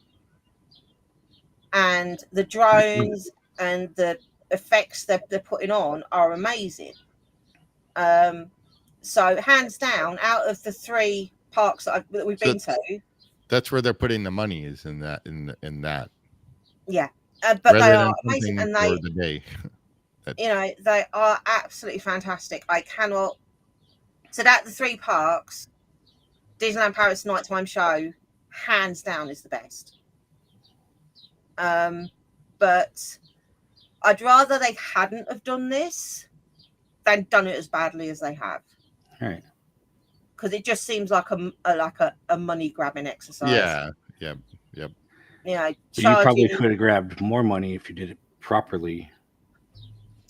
And the drones and the effects that they're putting on are amazing. So hands down, out of the 3 parks that we've been to, that's where they're putting the money is in that. Yeah, but rather they are amazing, and they are absolutely fantastic. I cannot. So that the 3 parks, Disneyland Paris nighttime show, hands down is the best. But I'd rather they hadn't have done this than done it as badly as they have. Right. Because it just seems like a money grabbing exercise. Yeah. you know, But you probably charging. could have grabbed more money if you did it properly.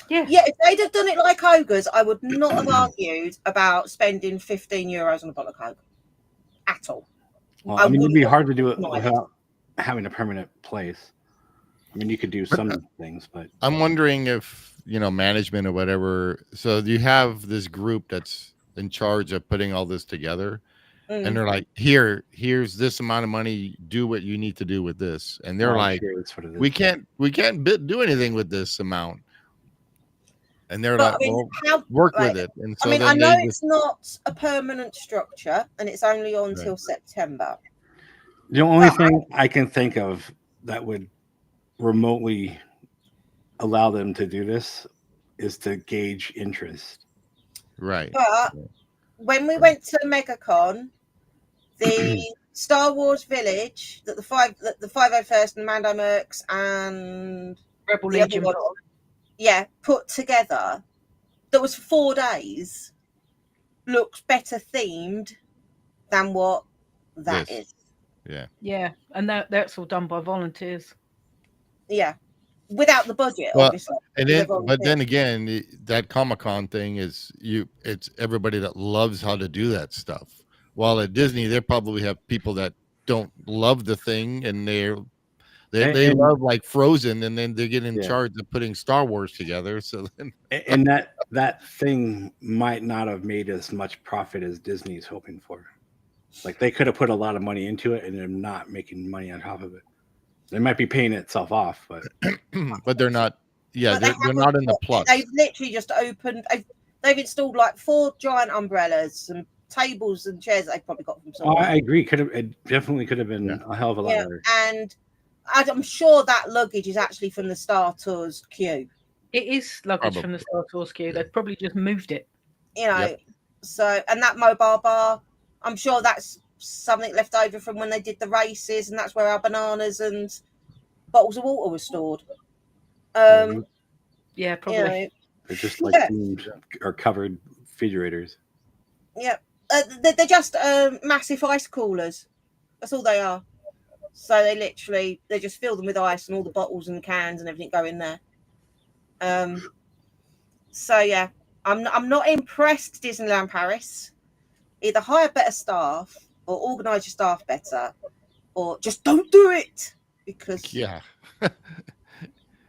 Yeah. Yeah, if they'd have done it like Ogres, I would not have argued about spending €15 on a bottle of Coke at all. Well, I mean, it'd wouldn't be have hard to do it minded. without having a permanent place. I mean, you could do some things, but I'm wondering if, you know, management or whatever. So you have this group that's in charge of putting all this together, and they're like, here's this amount of money. Do what you need to do with this. And they're like, sure, that's what it is. we can't do anything with this amount. And they're But, like, I mean, well, work with it. And so I mean, then I know they it's not a permanent structure, and it's only on until September. The only thing I can think of that would remotely allow them to do this is to gauge interest. Right. But when we went to MegaCon, the Star Wars Village that the 501st and Mando Mercs and Rebel the other Legion. one, put together, that was 4 days, looks better themed than what that is. Yeah. Yeah, and that's all done by volunteers. Yeah, without the budget, Well, obviously. and then, but then again, that Comic-Con thing it's everybody that loves how to do that stuff. While at Disney, they probably have people that don't love the thing, and they love like Frozen, and then they get in charge of putting Star Wars together. So then, and that thing might not have made as much profit as Disney's hoping for. Like they could have put a lot of money into it, and they're not making money on top of it. They might be paying itself off, but but they're not. Yeah, they're not in the plus. They've literally just opened. They've installed like 4 giant umbrellas and tables and chairs that they probably got from somewhere. I agree. It definitely could have been a hell of a lot better. And I'm sure that luggage is actually from the Star Tours queue. It is luggage from the Star Tours queue. They've probably just moved it. You know, so, and that mobile bar, I'm sure that's something left over from when they did the races, and that's where our bananas and bottles of water were stored. Yeah, probably. You know, they're just like or covered refrigerators. Yeah, they're just massive ice coolers. That's all they are. So they just fill them with ice, and all the bottles and cans and everything go in there. So yeah, I'm not impressed, Disneyland Paris. Either hire better staff or organise your staff better, or just don't do it, because yeah,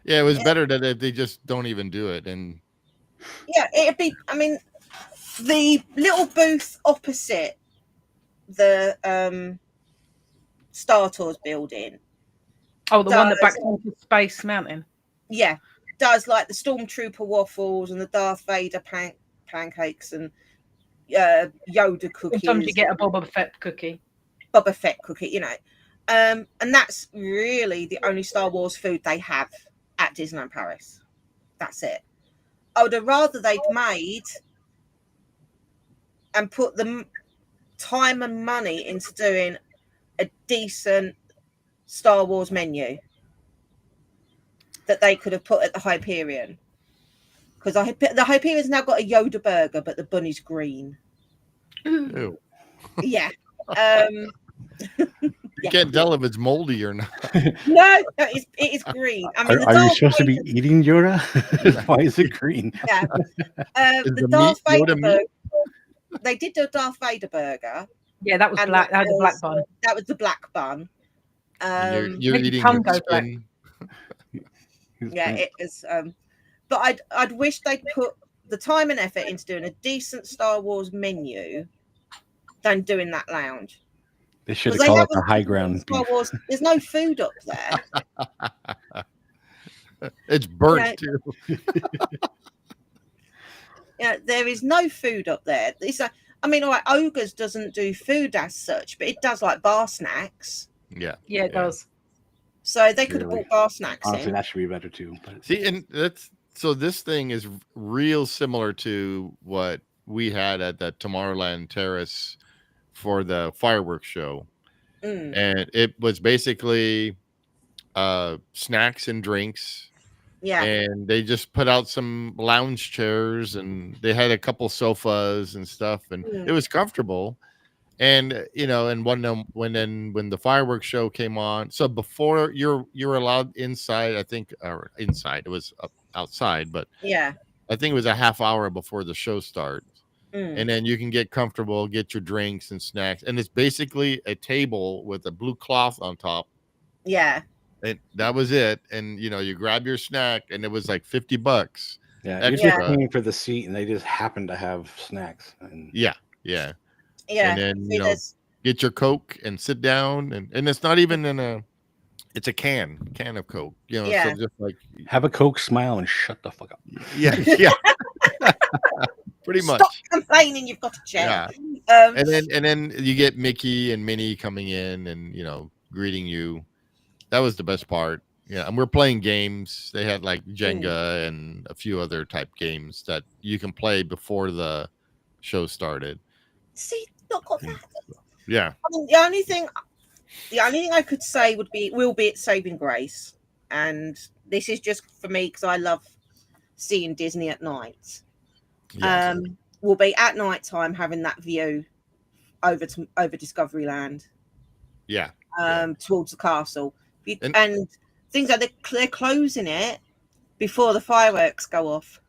it was better that if they just don't even do it. And it'd be. I mean, the little booth opposite the Star Tours building. Oh, the one that backs into Space Mountain. Yeah, does like the Stormtrooper waffles and the Darth Vader pancakes and Yoda cookies. Sometimes you get a Boba Fett cookie, you know. And that's really the only Star Wars food they have at Disneyland Paris. That's it. I would have rather they'd made and put the time and money into doing a decent Star Wars menu that they could have put at the Hyperion. Because the Hyperion's now got a Yoda burger, but the bunny's green. Ew. Yeah. You can't tell if it's moldy or not. No, it is green. I mean, are you supposed to be eating Yoda? Why is it green? Yeah. The Darth Vader burger. They did do a Darth Vader burger. Yeah, that was black. That was a black bun. That was the black bun. You're eating your skin. Yeah, it is. But I'd wish they'd put the time and effort into doing a decent Star Wars menu than doing that lounge. They should have called it the high ground Star beef. Wars, there's no food up there. It's burnt too. Yeah, there is no food up there. I mean, all right, Ogres doesn't do food as such, but it does like bar snacks. Yeah, it does. So they could have bought bar snacks. Honestly, in. that should be better too. But. See, and so this thing is real similar to what we had at the Tomorrowland Terrace for the fireworks show. And it was basically snacks and drinks. Yeah. And they just put out some lounge chairs, and they had a couple sofas and stuff, and it was comfortable. And and when the fireworks show came on, so before you're allowed inside, I think, or inside, it was outside, but Yeah. I think it was a half hour before the show starts. Mm. And then you can get comfortable, get your drinks and snacks, and it's basically a table with a blue cloth on top. Yeah. And that was it. And you grab your snack, and it was like $50. Yeah, you're extra. just paying for the seat, and they just happen to have snacks. And Yeah. And then get your Coke and sit down, and it's not even it's a can of Coke. So just like have a Coke, smile, and shut the fuck up. Yeah. Pretty much. Stop complaining. You've got a chair. Yeah. And then you get Mickey and Minnie coming in and greeting you. That was the best part. Yeah, and we're playing games. They had like Jenga and a few other type games that you can play before the show started. See, not got that. Yeah. I mean, the only thing I could say will be its saving grace, and this is just for me because I love seeing Disney at night. Yes. Will be at night time having that view over Discoveryland. Yeah. Towards the castle, and things like they're closing it before the fireworks go off,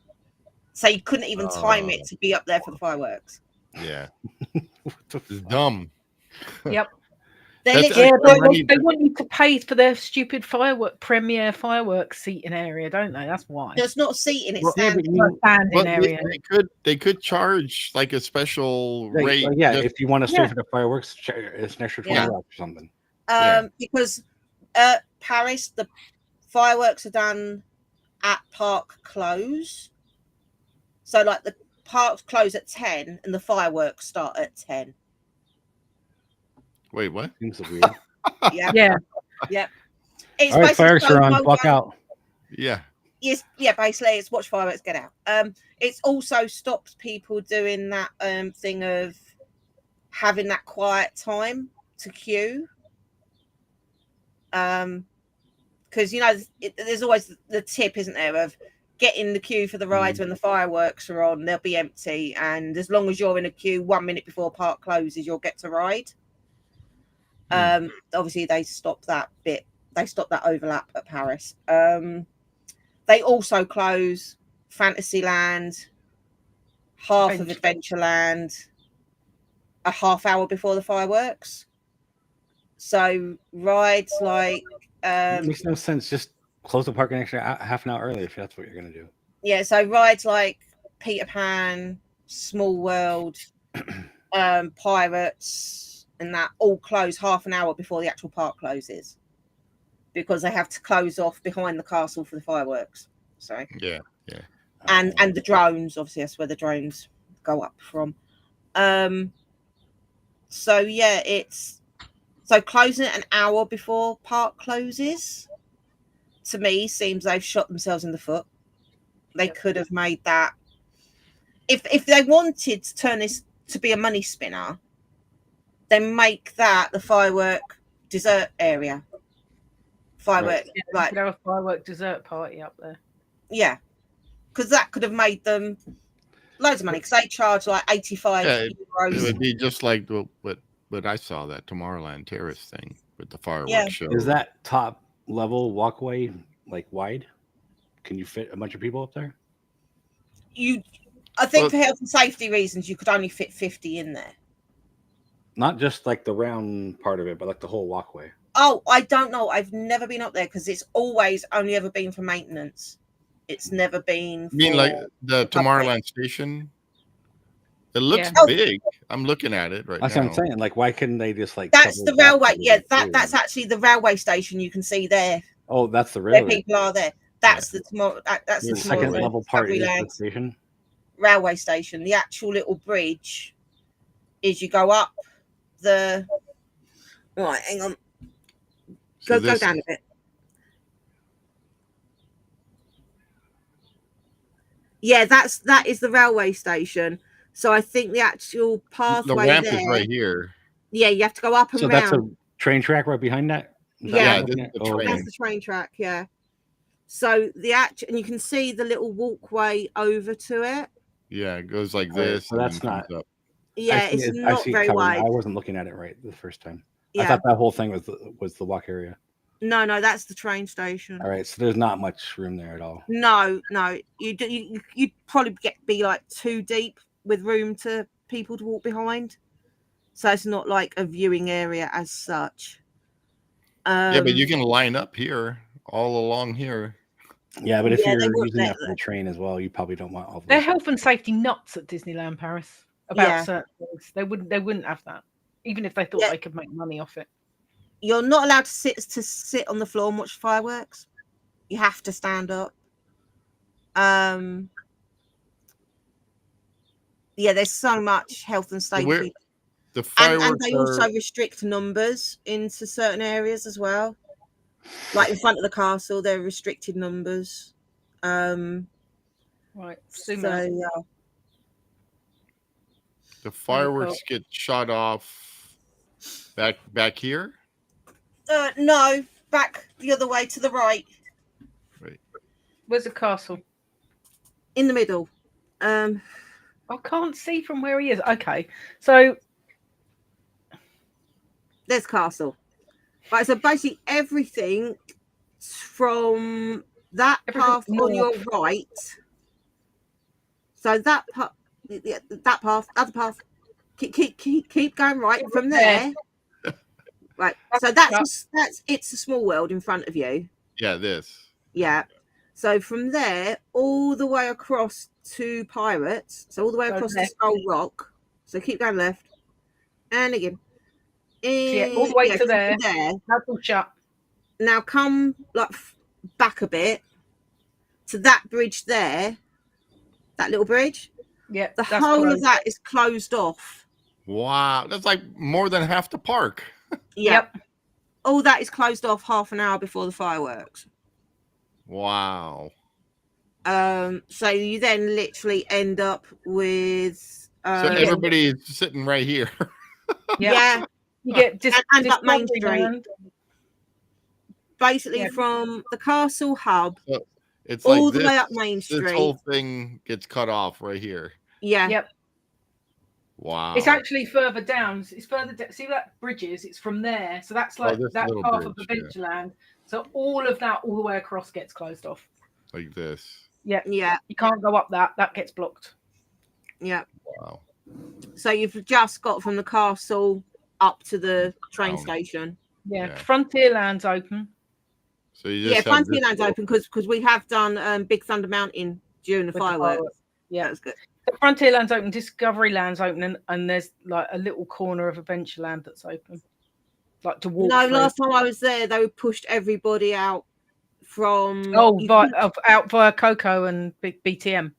so you couldn't even time it to be up there for the fireworks. Yeah. It's dumb. Yep. They want you to pay for their stupid premiere fireworks seating area, don't they? That's why. There's not seating; it's standing area. They could charge like a special rate. Yeah, if you want to stay for the fireworks, it's an extra $20 or something. Because Paris, the fireworks are done at park close. So, like the parks close at 10, and the fireworks start at 10. Wait, what? Seems weird. Yeah. It's all right, fireworks are on. Block out. Yeah. Yes. Yeah. Basically, it's watch fireworks get out. It's also stopped people doing that thing of having that quiet time to queue. Because there's always the tip, isn't there, of get in the queue for the rides when the fireworks are on. They'll be empty, and as long as you're in a queue 1 minute before park closes, you'll get to ride. Obviously they stopped that bit. They stopped that overlap at Paris. They also close Fantasyland, half of Adventureland, a half hour before the fireworks. So rides like it makes no sense. Just close the park an extra half an hour early if that's what you're gonna do. Yeah, so rides like Peter Pan, Small World, Pirates, and that all close half an hour before the actual park closes, because they have to close off behind the castle for the fireworks. So yeah. And the drones, obviously that's where the drones go up from. So yeah, it's closing it an hour before park closes, to me, seems they've shot themselves in the foot. They could have made that, if they wanted to turn this to be a money spinner, then make that the firework dessert area. Like a firework dessert party up there. Yeah, because that could have made them loads of money, because they charge like 85 euros. It would be just like what I saw, that Tomorrowland Terrace thing with the fireworks show. Is that top level walkway like wide? Can you fit a bunch of people up there? I think for health and safety reasons, you could only fit 50 in there. Not just like the round part of it, but like the whole walkway. Oh, I don't know. I've never been up there because it's always only ever been for maintenance. It's never been. You mean like the Tomorrowland station? It looks big. I'm looking at it right now. That's what I'm saying. Like, why couldn't they just like? That's the railway. Yeah, that's actually the railway station. You can see there. Oh, that's the railway. Where people are there. That's the That's the second level part is the station. Railway station. The actual little bridge is you go up the. Right, hang on. Go down a bit. Yeah, that is the railway station. So I think the actual pathway. The ramp is right here. Yeah, you have to go up and round. So that's a train track right behind that? That's the train track, yeah. So and you can see the little walkway over to it. Yeah, it goes like this. So that's not. Yeah, it's not very wide. I wasn't looking at it right the first time. Yeah. I thought that whole thing was the walk area. No, that's the train station. All right, so there's not much room there at all. No, you'd probably be like too deep with room to people to walk behind. So it's not like a viewing area as such. Yeah, but you can line up here, all along here. Yeah, but if you're using that for the train as well, you probably don't want all of They're health and safety nuts at Disneyland Paris about certain things. They wouldn't have that, even if they thought they could make money off it. You're not allowed to sit on the floor and watch fireworks. You have to stand up. Yeah, there's so much health and safety. The fireworks and they also restrict numbers into certain areas as well. Like in front of the castle, they're restricted numbers. Right. So yeah. The fireworks get shot off back here? No, back the other way to the right. Right. Where's the castle? In the middle. I can't see from where he is. Okay, so there's castle. Right, so basically everything from that path on your right. So that path, other path. Keep going right from there. Right, so that's It's a Small World in front of you. Yeah, this. Yeah. So from there, all the way across to Pirates. So all the way across to Skull Rock. So keep going left. And again. All the way to there. That's all shut. Now come like back a bit to that bridge there. That little bridge. Yeah. The whole of that is closed off. Wow. That's like more than half the park. Yep. All that is closed off half an hour before the fireworks. Wow. So you then literally end up with so everybody is sitting right here. Yeah. You get and up Main Street. Basically from the castle hub So it's all like the way up Main Street. This whole thing gets cut off right here. Yeah. Yep. Wow. It's actually further down. It's further down. See that bridges? It's from there. So that's like that half of Adventureland. So all of that, all the way across, gets closed off. Like this. Yeah. Yeah. You can't go up that. That gets blocked. Yeah. Wow. So you've just got from the castle up to the train station. Yeah. Frontierland's open. So you just Frontierland's open because we have done Big Thunder Mountain during the fireworks. Yeah, that's good. Frontierland's open, Discoveryland's open, and there's like a little corner of Adventureland that's open, like to walk. No, last time I was there, they pushed everybody out from out via Coco and BTM.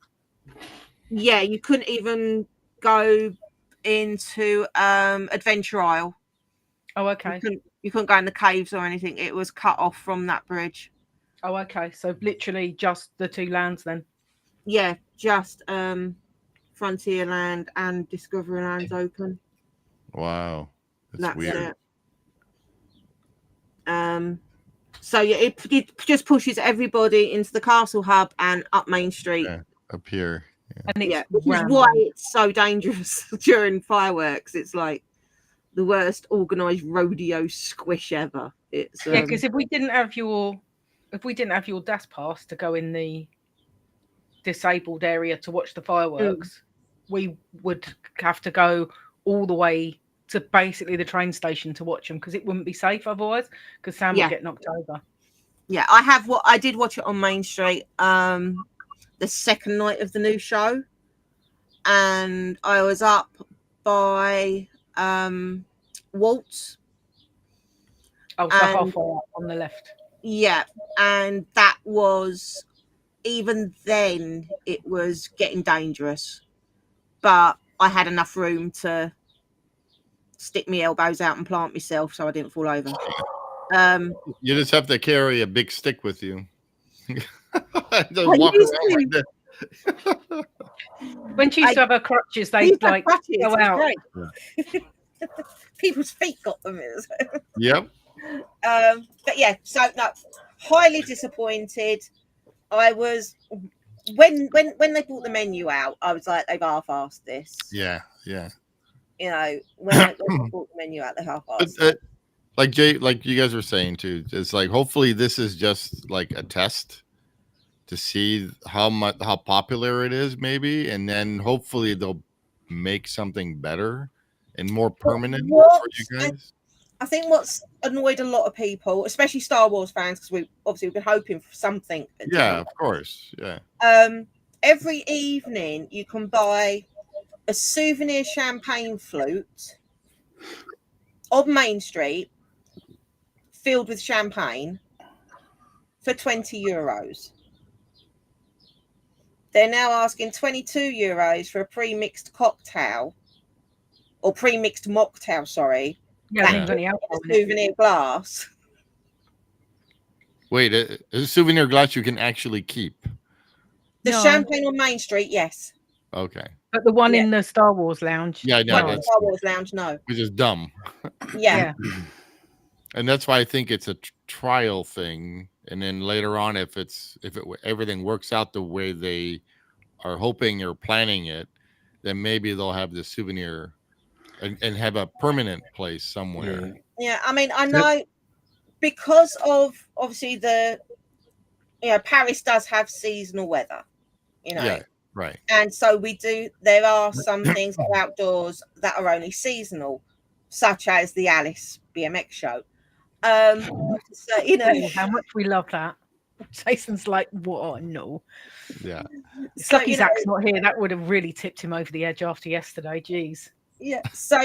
Yeah, you couldn't even go into Adventure Isle. Oh, okay. You couldn't go in the caves or anything. It was cut off from that bridge. Oh, okay. So literally just the two lands then. Yeah, just Frontierland and Discoveryland's open. Wow. That's weird. It. So yeah, it just pushes everybody into the castle hub and up Main Street. Yeah, up here. Yeah. Which is why it's so dangerous during fireworks. It's like the worst organized rodeo squish ever. It's because if we didn't have your DAS pass to go in the disabled area to watch the fireworks, we would have to go all the way to basically the train station to watch them because it wouldn't be safe otherwise because Sam would get knocked over. Yeah, I did watch it on Main Street the second night of the new show, and I was up by Waltz. Oh, so halfway up on the left. Yeah, and that was, even then it was getting dangerous, but I had enough room to stick my elbows out and plant myself so I didn't fall over. You just have to carry a big stick with you. Just walk around like that. When she used to have her crutches, they'd like go out. People's feet got them. Yep. But yeah, so no, highly disappointed. I was when they brought the menu out, I was like, they've half-assed this. Yeah, yeah. You know, when I bought the menu out, the half-assed. But, like Jay, like you guys were saying too, it's like hopefully this is just like a test to see how popular it is, maybe, and then hopefully they'll make something better and more permanent for you guys. I think what's annoyed a lot of people, especially Star Wars fans, because we've been hoping for something. Yeah, of course. Yeah. Every evening you can buy a souvenir champagne flute on Main Street filled with champagne for €20. They're now asking €22 for a pre-mixed cocktail or pre-mixed mocktail, sorry. Yeah, souvenir glass. Wait, a souvenir glass you can actually keep? The champagne on Main Street, yes. Okay. But the one in the Star Wars lounge? Yeah, no. Star Wars lounge, no. Which is dumb. Yeah. And that's why I think it's a trial thing. And then later on, if everything works out the way they are hoping or planning it, then maybe they'll have the souvenir and have a permanent place somewhere. Yeah, I mean, I know because of obviously Paris does have seasonal weather, Yeah, right. And so there are some things that are outdoors that are only seasonal, such as the Alice BMX show. So, how much we love that. Jason's like, what? No. Yeah. It's lucky Zach's not here. That would have really tipped him over the edge after yesterday. Jeez. Yeah. So,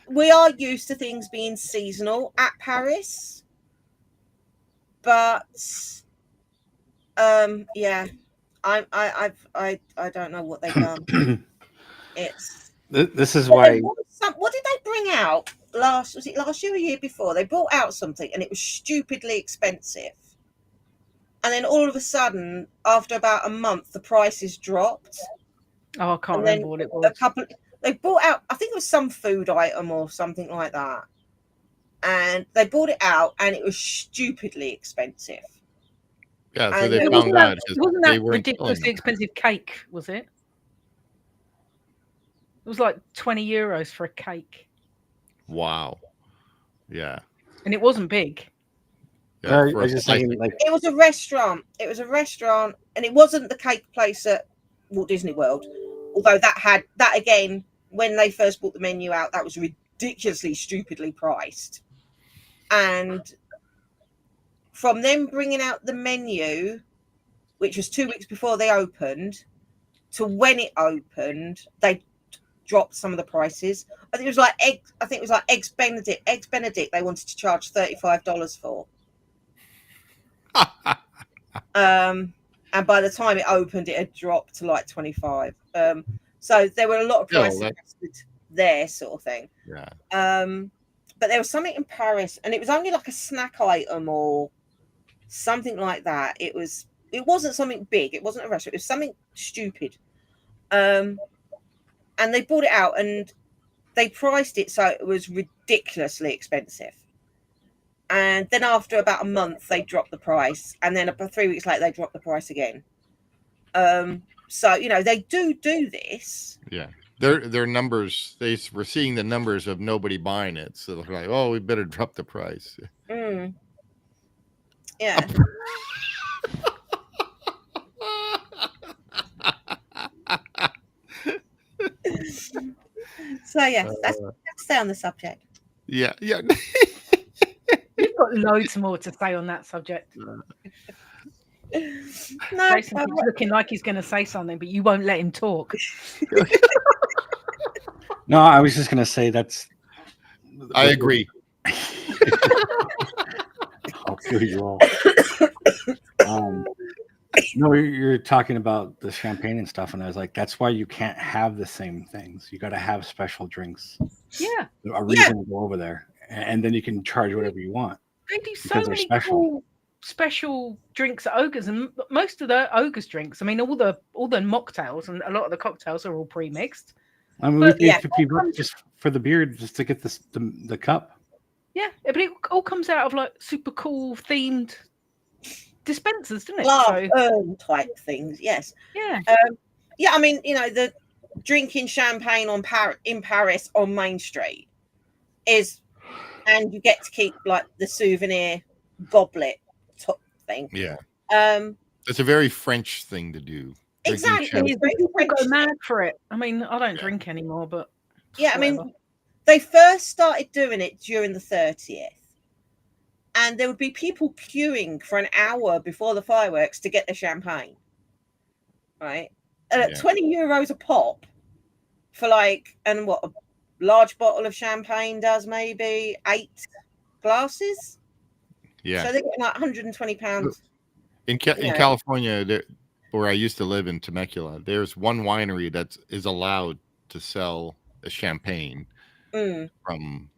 we are used to things being seasonal at Paris. But I don't know what they've done. This is why. What did they bring out last year or the year before? They brought out something and it was stupidly expensive. And then all of a sudden, after about a month, the prices dropped. Oh, I can't remember what it was. They brought out, I think it was some food item or something like that. And they brought it out and it was stupidly expensive. Yeah, so they found out. Wasn't that ridiculously expensive cake, was it? It was like €20 for a cake. Wow. Yeah. And it wasn't big. Yeah, it was a restaurant. It was a restaurant, and it wasn't the cake place at Walt Disney World. Although that again, when they first brought the menu out, that was ridiculously, stupidly priced. And from them bringing out the menu, which was 2 weeks before they opened, to when it opened, they dropped some of the prices. I think it was like eggs Benedict. Eggs Benedict they wanted to charge $35 for. And by the time it opened, it had dropped to like 25. So there were a lot of prices there, sort of thing. Yeah. But there was something in Paris, and it was only like a snack item or something like that. It wasn't something big. It wasn't a restaurant. It was something stupid. And they brought it out and they priced it so it was ridiculously expensive. And then after about a month, they dropped the price. And then about 3 weeks later, they dropped the price again. So, they do this. Yeah. Their numbers, they were seeing the numbers of nobody buying it. So they're like, oh, we better drop the price. Yeah. So yeah, let's stay on the subject. Yeah. You've got loads more to say on that subject. No, Jason's looking like he's going to say something, but you won't let him talk. No, I was just going to say I agree. I'll kill you all. No, you're talking about the champagne and stuff, and I was like, that's why you can't have the same things. You got to have special drinks. Yeah. A reason to go over there, and then you can charge whatever you want. They do so many cool special drinks at Ogres, and most of the Ogres drinks, I mean, all the mocktails and a lot of the cocktails are all pre-mixed. I mean, we paid $50 just for the beer, just to get the cup. Yeah, but it all comes out of like super cool themed dispensers, doesn't it? Type things, yes. Yeah. Yeah, I mean, drinking champagne in Paris on Main Street and you get to keep like the souvenir goblet top thing. Yeah. Um, It's a very French thing to do. exactly. People go mad for it. I mean, I don't drink anymore, but yeah, I whatever. mean, they first started doing it during the 30th, and there would be people queuing for an hour before the fireworks to get the champagne. Right, 20 euros a pop for like, and what a large bottle of champagne does maybe 8 glasses. Yeah. So they're getting like £120. In California, where I used to live in Temecula, there's one winery that is allowed to sell a champagne from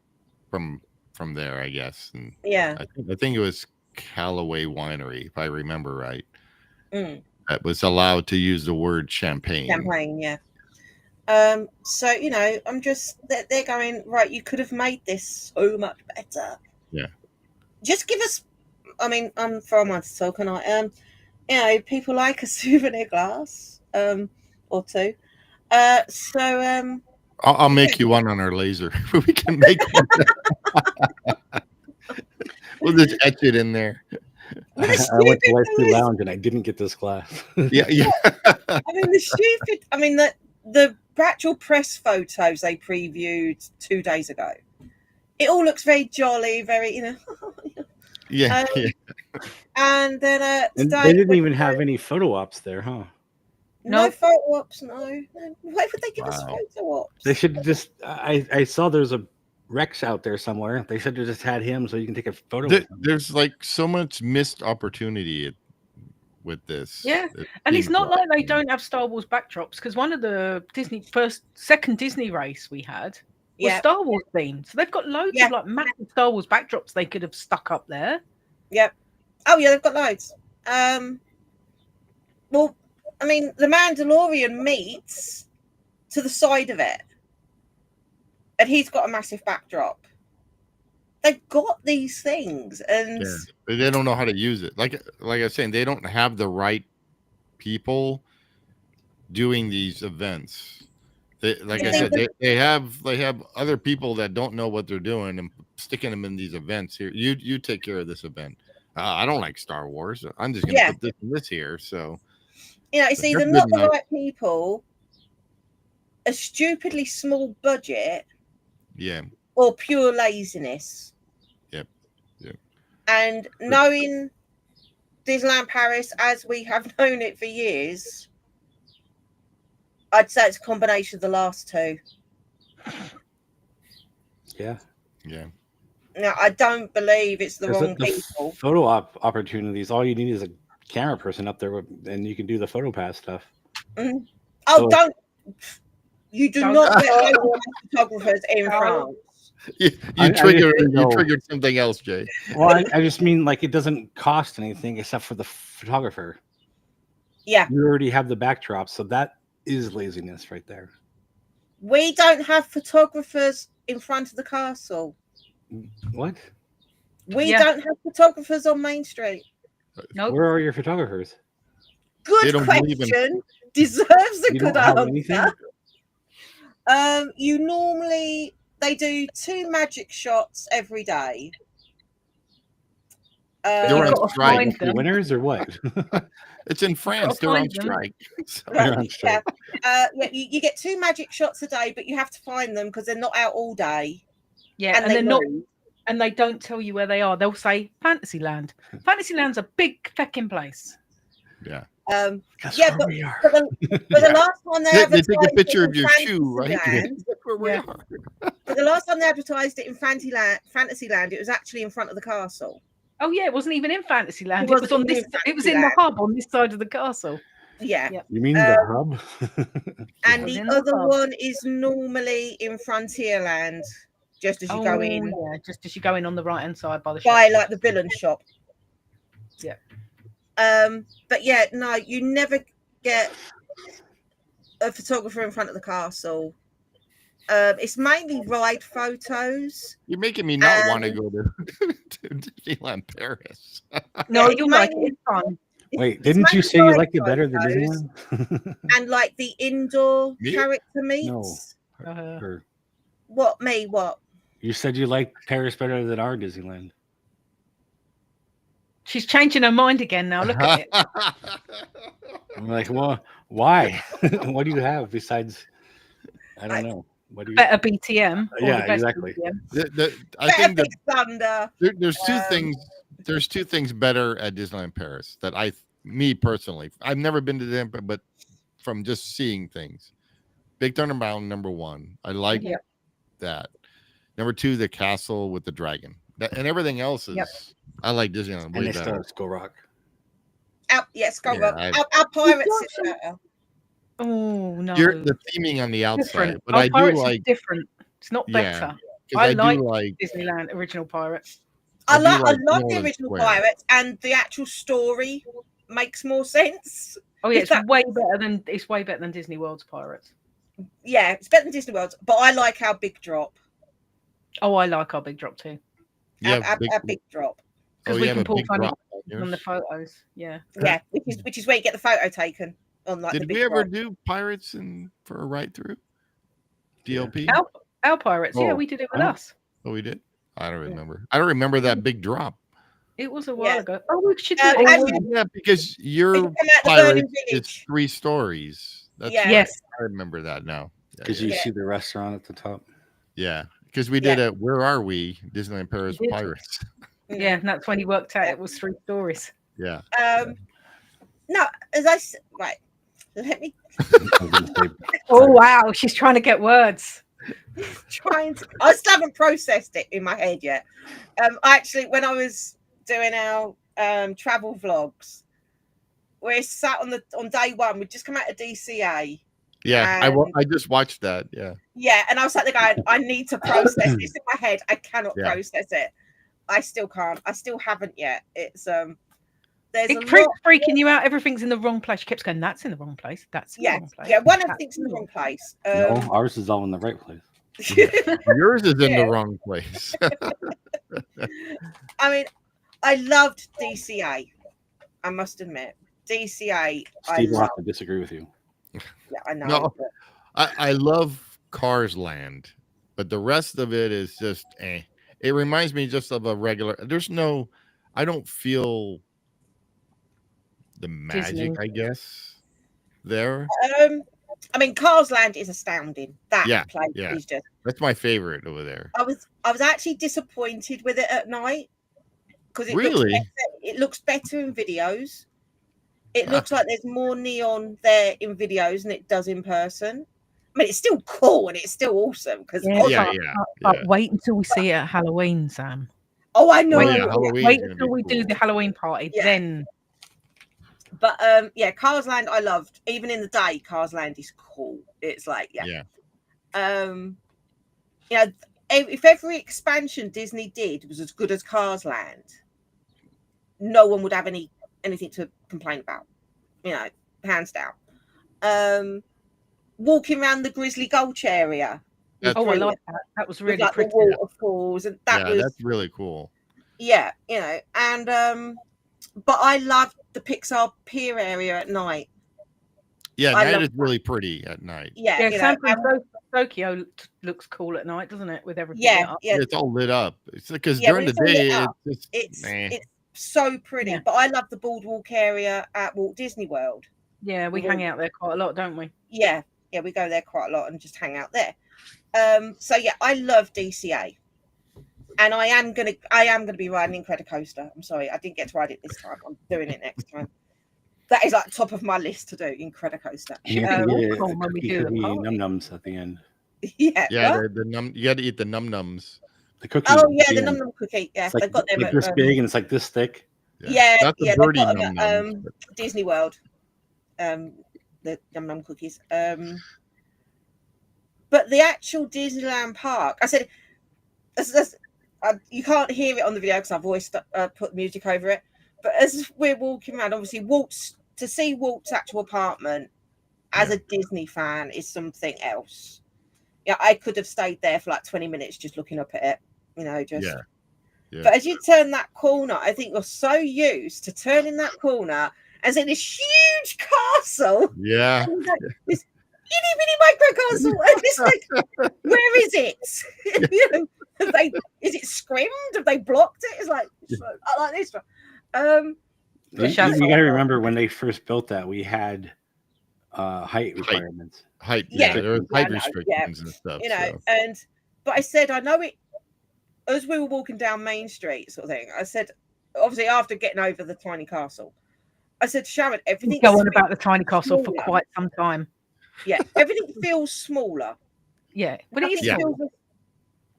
there, I guess. And I think it was Callaway Winery, if I remember right. That was allowed to use the word champagne. Champagne, yeah. So I'm just they're going right. You could have made this so much better. Yeah. Just give us. I mean, I'm from Manchester, can I? People like a souvenir glass, or two. I'll make you one on our laser. We can make one. We'll just etch it in there. I went to Lightspeed Lounge and I didn't get this glass. Yeah. I mean, the actual press photos they previewed 2 days ago. It all looks very jolly, very Yeah. And then and they didn't even have any photo ops there, huh? No photo ops. No. Why would they give us photo ops? They should just. I saw there's a Rex out there somewhere. They should have just had him so you can take a photo. There's like so much missed opportunity with this. Yeah, and it's not like they don't have Star Wars backdrops, because one of the second Disney race we had was Star Wars themed. So they've got loads of like massive Star Wars backdrops they could have stuck up there. Yep. Oh yeah, they've got loads. Well, I mean, the Mandalorian meets to the side of it, and he's got a massive backdrop. They've got these things, and they don't know how to use it. Like I was saying, they don't have the right people doing these events. I said, they have other people that don't know what they're doing and sticking them in these events. Here, you take care of this event. I don't like Star Wars. I'm just going to put this in this here. So it's either not the right people, a stupidly small budget, or pure laziness. Yep. And knowing Disneyland Paris as we have known it for years, I'd say it's a combination of the last two. Yeah. No, I don't believe it's the wrong people. Photo opportunities. All you need is a camera person up there, and you can do the photo pass stuff. Mm-hmm. Oh, don't! You do not get photographers in France. You triggered something else, Jay. Well, I just mean like it doesn't cost anything except for the photographer. Yeah, you already have the backdrop, so that is laziness right there. We don't have photographers in front of the castle. What? We don't have photographers on Main Street. Nope. Where are your photographers? Good question. Deserves a good answer. You normally they do 2 magic shots every day. They're on strike. The winners or what? It's in France. They're on strike. You get 2 magic shots a day, but you have to find them because they're not out all day. Yeah, and they're not, and they don't tell you where they are. They'll say Fantasyland. Fantasyland's a big fecking place. Yeah. But the last one they take a picture of your shoe, right? That's where we are. But the last time they advertised it in Fantasyland, it was actually in front of the castle. Oh yeah, it wasn't even in Fantasyland. It was on this. It was in the hub on this side of the castle. Yeah. You mean the hub? And the other one is normally in Frontierland, just as you go in. Yeah, just as you go in on the right hand side by the shop. By shop. like the villain shop. Yeah. But yeah, no, you never get a photographer in front of the castle. It's mainly ride photos. You're making me not want to go to Disneyland Paris. No, you'll like it. It's fun. Wait, didn't you say you liked it better than Disneyland? And like the indoor Me? character No. meets. Or- What me? What? You said you liked Paris better than our Disneyland. She's changing her mind again now. Look at it. I'm like, well, why? What do you have besides? I don't know. What do you? Better BTM. Or Yeah, the best exactly. BTM. I think Big Thunder. there's two things. There's two things better at Disneyland Paris that me personally, I've never been to them, but from just seeing things, Big Thunder Mountain, number one. I like that. Number two, the castle with the dragon. And everything else is. I like Disneyland way better. Skull Rock. Skull Rock. Our Pirates is better. Oh no! You're the theming on the outside, Different. but Our I do Pirates is like different. It's not Yeah, better. 'cause I do like Disneyland original Pirates. I do love like the Nolan original Square. Pirates, and the actual story makes more sense. Oh yeah, If it's that- way better than Disney World's Pirates. Yeah, it's better than Disney World, but I like our Big Drop. Oh, I like our big drop too Yeah, Our Big Drop. because Oh, we you have can a pull big funny drop on the photos. Yeah. Yeah, which is where you get the photo taken on like the Did Big we ever Drop. do Pirates for a ride through? DLP? Our Pirates. Yeah, we did it with us. Oh, we did. I don't remember. I don't remember that big drop. It was a while ago. Oh, we should do Uh, it. and- Yeah, because your Come out the Pirates Burning is Village. 3 stories. That's Yeah. right. Yes. I remember that now. Because you see the restaurant at the top. Yeah, because we did it. Where are we? Disneyland Paris We did. Pirates. Yeah, and that's when he worked out it was 3 stories. Yeah. No, as I said, right. Let me Oh wow, she's trying to get words. I still haven't processed it in my head yet. Actually, when I was doing our travel vlogs, we sat on day one. We'd just come out of DCA. Yeah, And- I just watched that. Yeah. Yeah, and I was sat there going, I need to process this in my head. I cannot Yeah. process it. I still can't. I still haven't yet. It's there's It a keeps lot. freaking you out. Everything's in the wrong place. She keeps going, that's in the wrong place. That's in the Yeah, wrong place. yeah. One of That's things in the wrong place. No, ours is all in the right place. Yours is in Yeah. the wrong place. I mean, I loved DCA. I must admit, DCA. Steve will have to disagree with you. Yeah, I know. No. but- I love Cars Land, but the rest of it is just It reminds me just of a regular. I don't feel the magic, Disney. I guess, there. I mean, Cars Land is astounding. That Yeah, place yeah. is just. That's my favorite over there. I was actually disappointed with it at night because Really? it looks better in videos. It looks like there's more neon there in videos than it does in person. I mean, it's still cool and it's still awesome because But wait until we see it at Halloween, Sam. Oh, I know. Oh, yeah, Halloween's Wait gonna until be we do cool. the Halloween party, Yeah. then But Cars Land I loved. Even in the day, Cars Land is cool. It's like Yeah. if every expansion Disney did was as good as Cars Land, no one would have anything to complain about. Hands down. Walking around the Grizzly Gulch area. That's I brilliant. like that. That was With, really like, pretty. the waterfalls and that was that's really cool. and but I loved the Pixar Pier area at night. Yeah, I night love is really pretty at night. Yeah, Yeah, San Francisco Tokyo looks cool at night, doesn't it? With everything lit up. It's all lit up. It's because Yeah, during the when it's all lit day, up, it's just it's so pretty. Yeah. But I love the boardwalk area at Walt Disney World. Yeah, we hang out there quite a lot, don't we? Yeah, we go there quite a lot and just hang out there. I love DCA, and I am gonna be riding Incredicoaster. I'm sorry, I didn't get to ride it this time. I'm doing it next time. That is like top of my list to do, Incredicoaster. You Yeah, can we'll get call when we do the cookie party. num-nums at the end. Yeah, what? you got to eat the num nums. The cookie. Oh at yeah, the the end. num num cookie. Yeah, It's like, they've got them like at this big and it's like this thick. That's the they've birdie got num them nums. at Disney World. The num num cookies. But the actual Disneyland park, I said, you can't hear it on the video because I've always put music over it. But as we're walking around, obviously, to see Walt's actual apartment as a Disney fan is something else. Yeah, I could have stayed there for like 20 minutes just looking up at it. Yeah. But as you turn that corner, I think you're so used to turning that corner and so this huge castle. Yeah. And like, this itty bitty micro castle, and it's like, where is it? You know, is it scrimmed? Have they blocked it? It's like I like this one. You got to remember when they first built that, we had height requirements. There was height restrictions and stuff. You know, but I said, I know it. As we were walking down Main Street, sort of thing, I said, obviously after getting over the tiny castle, I said to Sharon, everything. Go on about the tiny castle for quite some time. Yeah, everything feels smaller. Yeah, but it is.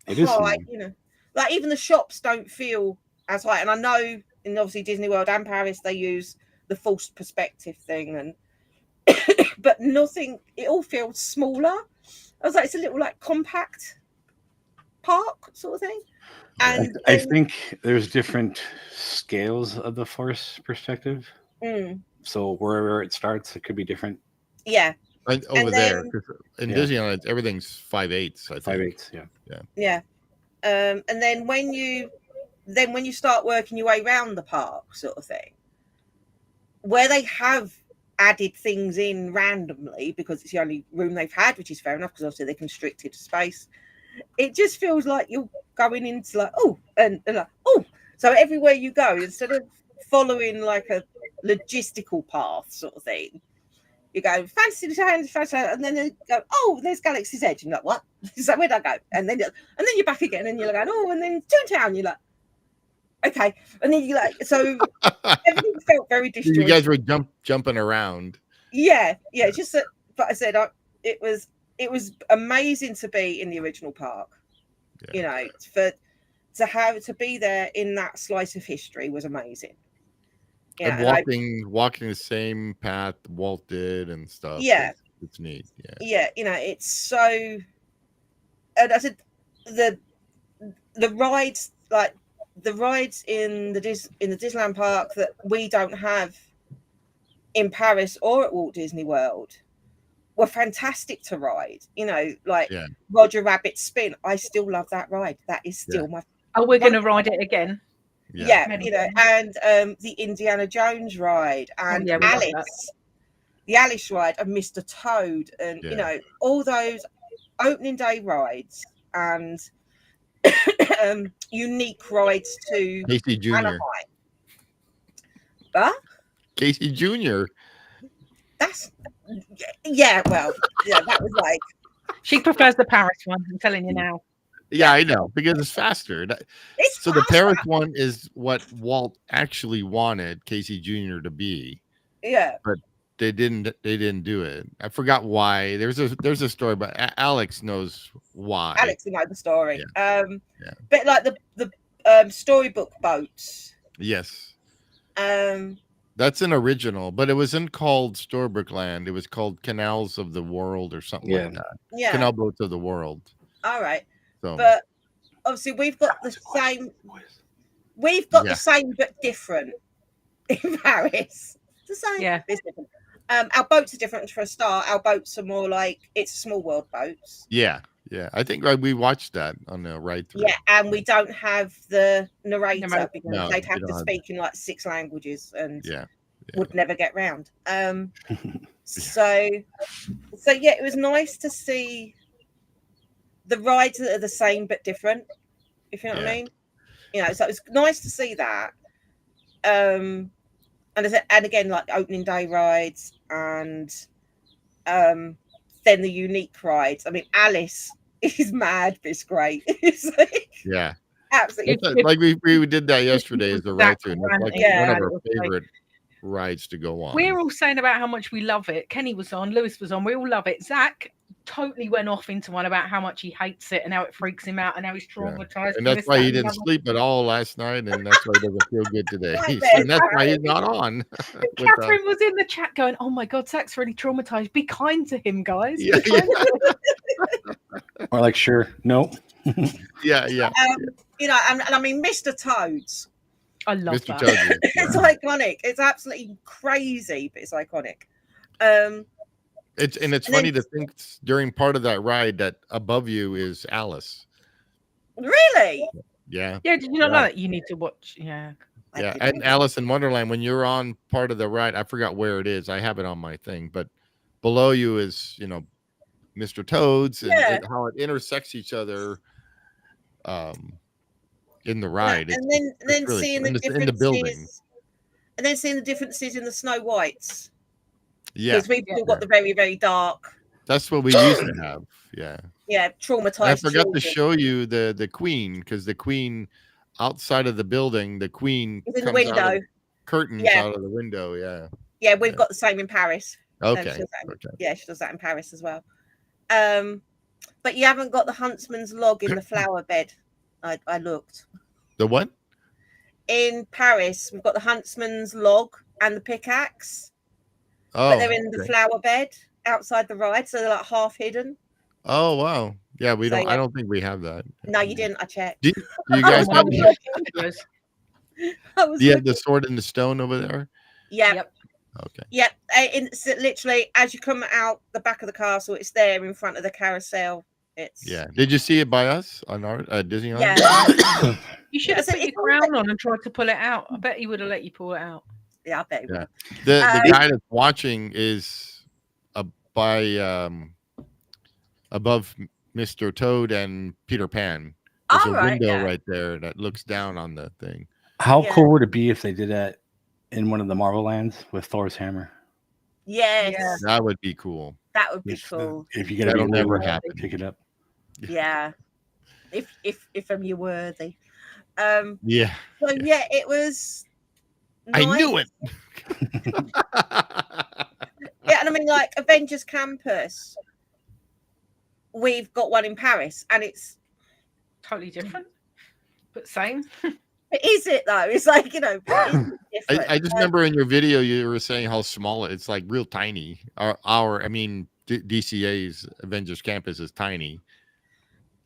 It is high, you know, like even the shops don't feel as high. And I know in obviously Disney World and Paris they use the false perspective thing, and but nothing. It all feels smaller. I was like, it's a little like compact park sort of thing. And I think there's different scales of the force perspective. So wherever it starts, it could be different. Yeah. And over there, in Disneyland, everything's 5/8. I think 5/8. Yeah. And then when you start working your way around the park, sort of thing, where they have added things in randomly because it's the only room they've had, which is fair enough because obviously they're constricted to space. It just feels like you're going into like and like so everywhere you go, instead of following like a logistical path sort of thing, you go fancy land, and then you go, there's Galaxy's Edge, and you're like, what? So where'd I go? And then you're back again, and you're like, and then Toontown, you're like, okay, and then you're like, so everything felt very disjointed. You guys were jumping around. Yeah, just that. But I said, it was amazing to be in the original park. You know, to be there in that slice of history was amazing. Yeah, and walking the same path Walt did and stuff. Yeah, it's neat. Yeah, you know, it's so. And I said the rides, like the rides in the Disneyland park that we don't have in Paris or at Walt Disney World, were fantastic to ride. You know, like Roger Rabbit's Spin. I still love that ride. That is still my. Oh, we're going to ride it again. Yeah, you know, and the Indiana Jones ride and Alice, the Alice ride and Mr. Toad, and you know, all those opening day rides and unique rides to Casey Jr. Anaheim. But Casey Jr. That's well, that was like she prefers the Paris one. I'm telling you now. Yeah, I know, because it's faster. So the Paris one is what Walt actually wanted Casey Jr. to be. Yeah. But they didn't do it. I forgot why. There's a story, but Alex knows why. Alex will know the story. But like the storybook boats. Yes. That's an original, but it wasn't called Storybook Land. It was called Canals of the World or something like that. Yeah. Canal Boats of the World. All right. So. But obviously we've got the same. We've got the same but different in Paris. It's the same. Yeah. It's different. Our boats are different for a start. Our boats are more like it's small world boats. Yeah. I think we watched that on the ride through. Yeah, and we don't have the narrator because they'd have to speak in like 6 languages and would never get round. So yeah, it was nice to see the rides that are the same but different, if you know what I mean. You know, so it was nice to see that. And again, like opening day rides and then the unique rides. I mean, Alice is mad, but it's great. It's like, absolutely. Like we did that yesterday as a ride through. That's like one of our favorite rides to go on. We're all saying about how much we love it. Kenny was on, Lewis was on. We all love it. Zach totally went off into one about how much he hates it and how it freaks him out and how he's traumatized. And that's why he didn't sleep at all last night, and that's why he doesn't feel good today. And that's why he's not on. Catherine was in the chat going, "Oh my God, Zach's really traumatized. Be kind to him, guys." Or like, sure, no. Yeah. You know, and I mean, Mr. Toads. I love Mr. that. Toads, It's iconic. It's absolutely crazy, but it's iconic. It's funny to think during part of that ride that above you is Alice. Really? Yeah. Yeah. Did you not know that? You need to watch. Yeah. Yeah, and Alice in Wonderland, when you're on part of the ride, I forgot where it is. I have it on my thing, but below you is, Mr. Toad's and how it intersects each other in the ride. And then really seeing cool. the in the building. differences, and then seeing the differences in the Snow Whites. Yeah, because we've still got the very, very dark. That's what we used to have. Yeah. Yeah, traumatized. I forgot children. to show you the Queen, because the Queen outside of the building, the Queen It's in the comes window. out of curtains out of the window. Yeah. Yeah, we've got the same in Paris. Okay. Yeah, she does that in Paris as well. But you haven't got the huntsman's log in the flower bed. I looked. The what? In Paris, we've got the huntsman's log and the pickaxe. Oh, but they're in the flower bed outside the ride, so they're like half hidden. Oh wow. Yeah, we So, don't. yeah. I don't think we have that. No, you didn't. I checked. Do you guys have? Do you have the sword in the stone over there? Yeah. Yep. Okay. Yep. It's literally as you come out the back of the castle, it's there in front of the carousel. It's Did you see it by us on our Disneyland? Yeah. You should have put your crown on and tried to pull it out. I bet he would have let you pull it out. Yeah, I bet he would. The guy that's watching is above Mr. Toad and Peter Pan. There's a window right there that looks down on the thing. How cool would it be if they did that in one of the Marvel lands with Thor's hammer? Yes. That would be cool. That would be cool. If you get That'll never happen. Pick it up. Yeah. If you're worthy. Yeah. So yeah, it was nice. I knew it. Yeah, and I mean, like Avengers Campus, we've got one in Paris, and it's totally different, but same. Is it though? It's like, you know, I just remember in your video you were saying how small it's like, real tiny. DCA's Avengers Campus is tiny.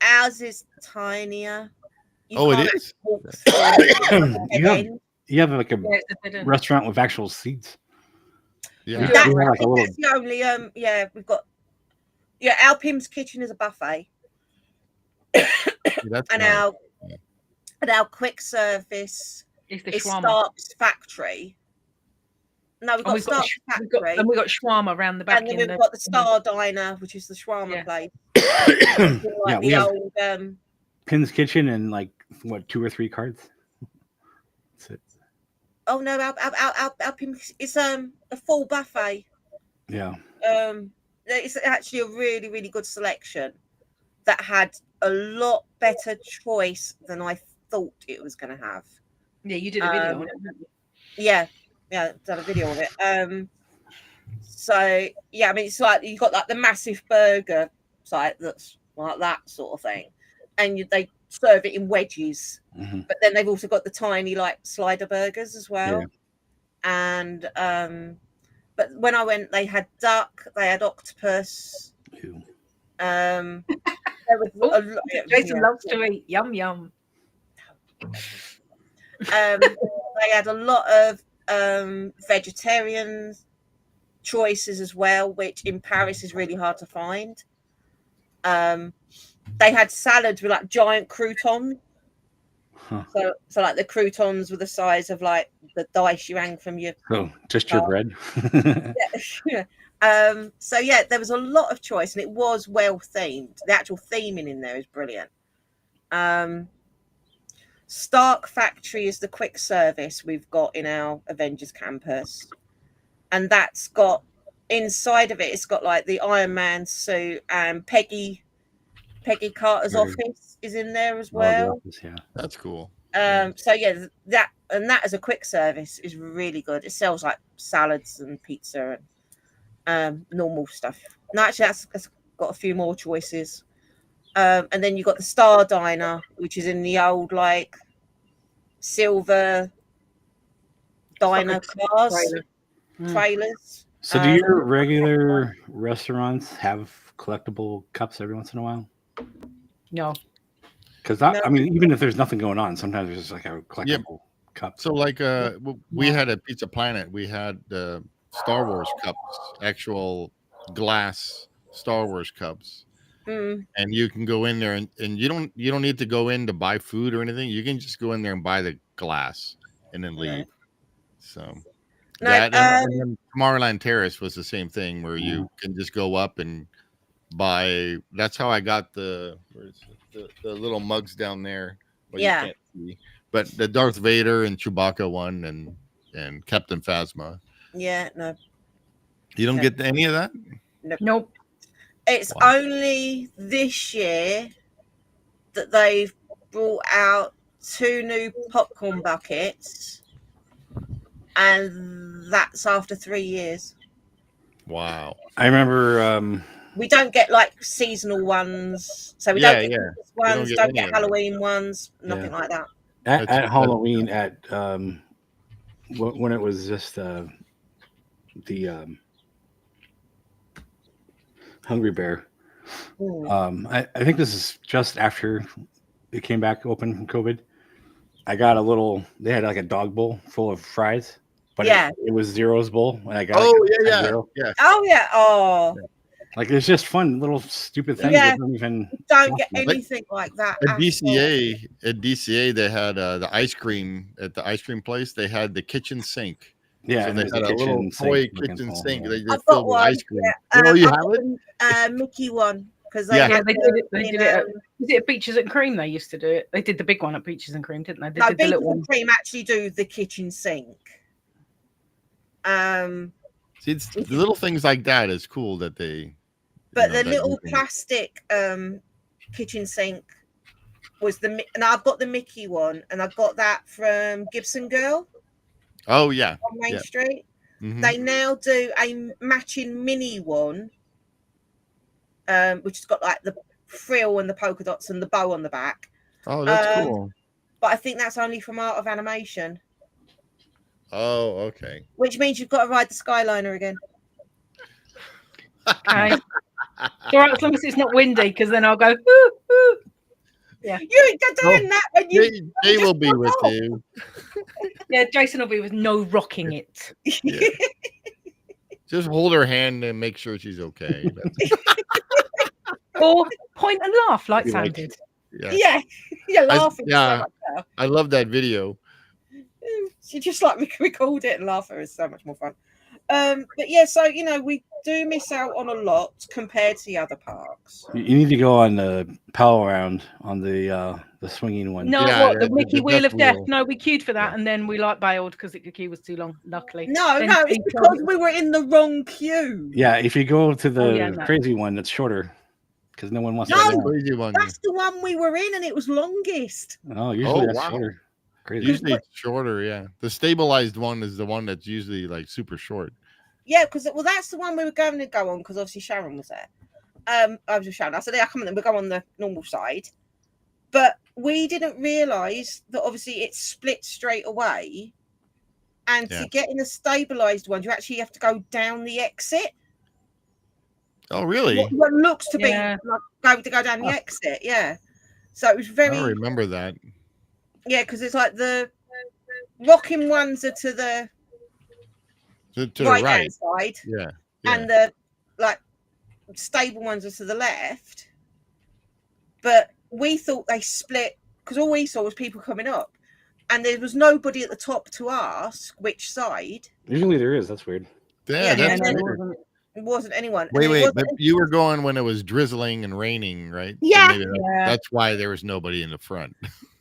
Ours is tinier. It is. You have like a restaurant with actual seats. Yeah, that's the only we've got our Pim's Kitchen is a buffet. And our quick service is Stark's Factory. No, we've got Stark's Factory. And we've got shawarma around the back. And then we've got the Star Diner, which is the shawarma place. We have Pin's Kitchen and like 2 or 3 cards. That's it. Oh no, our Pim's it's a full buffet. Yeah. It's actually a really, really good selection that had a lot better choice than I thought it was going to have. Yeah, you did a video on it. Yeah, done a video of it. So yeah, I mean, it's like you've got like the massive burger site that's like that sort of thing, and they serve it in wedges. Mm-hmm. But then they've also got the tiny like slider burgers as well. Yeah. And but when I went, they had duck, they had octopus. Ew. There was Jason loves to eat. Yum yum. They had a lot of vegetarian choices as well, which in Paris is really hard to find. They had salads with like giant croutons. Huh. So like the croutons were the size of like the dice you hang from your. Oh, just your bread. Yeah. So yeah, there was a lot of choice, and it was well themed. The actual theming in there is brilliant. Stark Factory is the quick service we've got in our Avengers Campus, and that's got inside of it. It's got like the Iron Man suit, and Peggy Carter's office is in there as well. Yeah, that's cool. So yeah, that as a quick service is really good. It sells like salads and pizza and normal stuff. No, actually, that's got a few more choices. And then you've got the Star Diner, which is in the old like silver diner cars, trailers. So do your regular restaurants have collectible cups every once in a while? No. Because I mean, even if there's nothing going on, sometimes there's just like a collectible cup. So like we had a Pizza Planet, we had Star Wars cups, actual glass Star Wars cups. And you can go in there and you don't need to go in to buy food or anything. You can just go in there and buy the glass, and then leave. So No, that and then Tomorrowland Terrace was the same thing where you can just go up and buy. That's how I got the little mugs down there. But Yeah. you can't see. But the Darth Vader and Chewbacca one and Captain Phasma. Yeah, no. You don't get any of that? Nope. It's only this year that they've brought out 2 new popcorn buckets, and that's after 3 years. Wow. I remember we don't get like seasonal ones, so we don't get Christmas ones, don't get Halloween ones, nothing like that. At Halloween, at when it was just the Hungry Bear. I think this is just after it came back open from COVID. I got a little. They had like a dog bowl full of fries, but it was Zero's bowl, and I got. Like it's just fun little stupid things. Yeah, don't get anything like that. At DCA, they had the ice cream at the ice cream place. They had the kitchen sink. Yeah, so they had a little toy kitchen sink. They just got filled with one, ice cream. You have it? Mickey one because they did it. They did it. Was it at Beaches and Cream? They used to do it. They did the big one at Beaches and Cream, didn't they? No, Beaches and Cream actually do the kitchen sink. See, it's the little things like that is cool that they. But the little plastic kitchen sink was and I've got the Mickey one, and I got that from Gibson Girl. Oh yeah, on Main Street. Mm-hmm. They now do a matching mini one, which has got like the frill and the polka dots and the bow on the back. Oh, that's cool. But I think that's only from Art of Animation. Oh, okay. Which means you've got to ride the Skyliner again. Okay. All right, as long as it's not windy, because then I'll go. Ooh, ooh. Yeah, you ain't doing that when you. Jay will be with you. Yeah, Jason will be with no rocking it. Yeah. Just hold her hand and make sure she's okay. Or point and laugh like sounded. Yeah, laughing. I love that video. She just like record it and laugh at it. It's so much more fun. But yeah, so we do miss out on a lot compared to the other parks. You need to go on the Pal Around on the swinging one. No, the Mickey Wheel of Death? No, we queued for that and then we bailed because the queue was too long. Luckily, no, it's because we were in the wrong queue. Yeah, if you go to the crazy one, that's shorter because no one wants to. No, that's the one we were in, and it was longest. Oh, usually that's shorter. Crazy. Usually it's shorter, yeah. The stabilized one is the one that's usually like super short. Yeah, because that's the one we were going to go on because obviously Sharon was there. I was with Sharon. I said, "Yeah, come on, we'll go on the normal side," but we didn't realise that obviously it's split straight away, and to get in the stabilised one, you actually have to go down the exit. Oh, really? What looks to be like to go down the exit, yeah. So it was very. I remember that. Yeah, because it's like the rocking ones are to the right side, and the like stable ones are to the left. But we thought they split because all we saw was people coming up, and there was nobody at the top to ask which side. Usually there is. That's weird. Yeah, that's weird. It wasn't anyone. Wait, but you were going when it was drizzling and raining, right? Yeah, so that's why there was nobody in the front.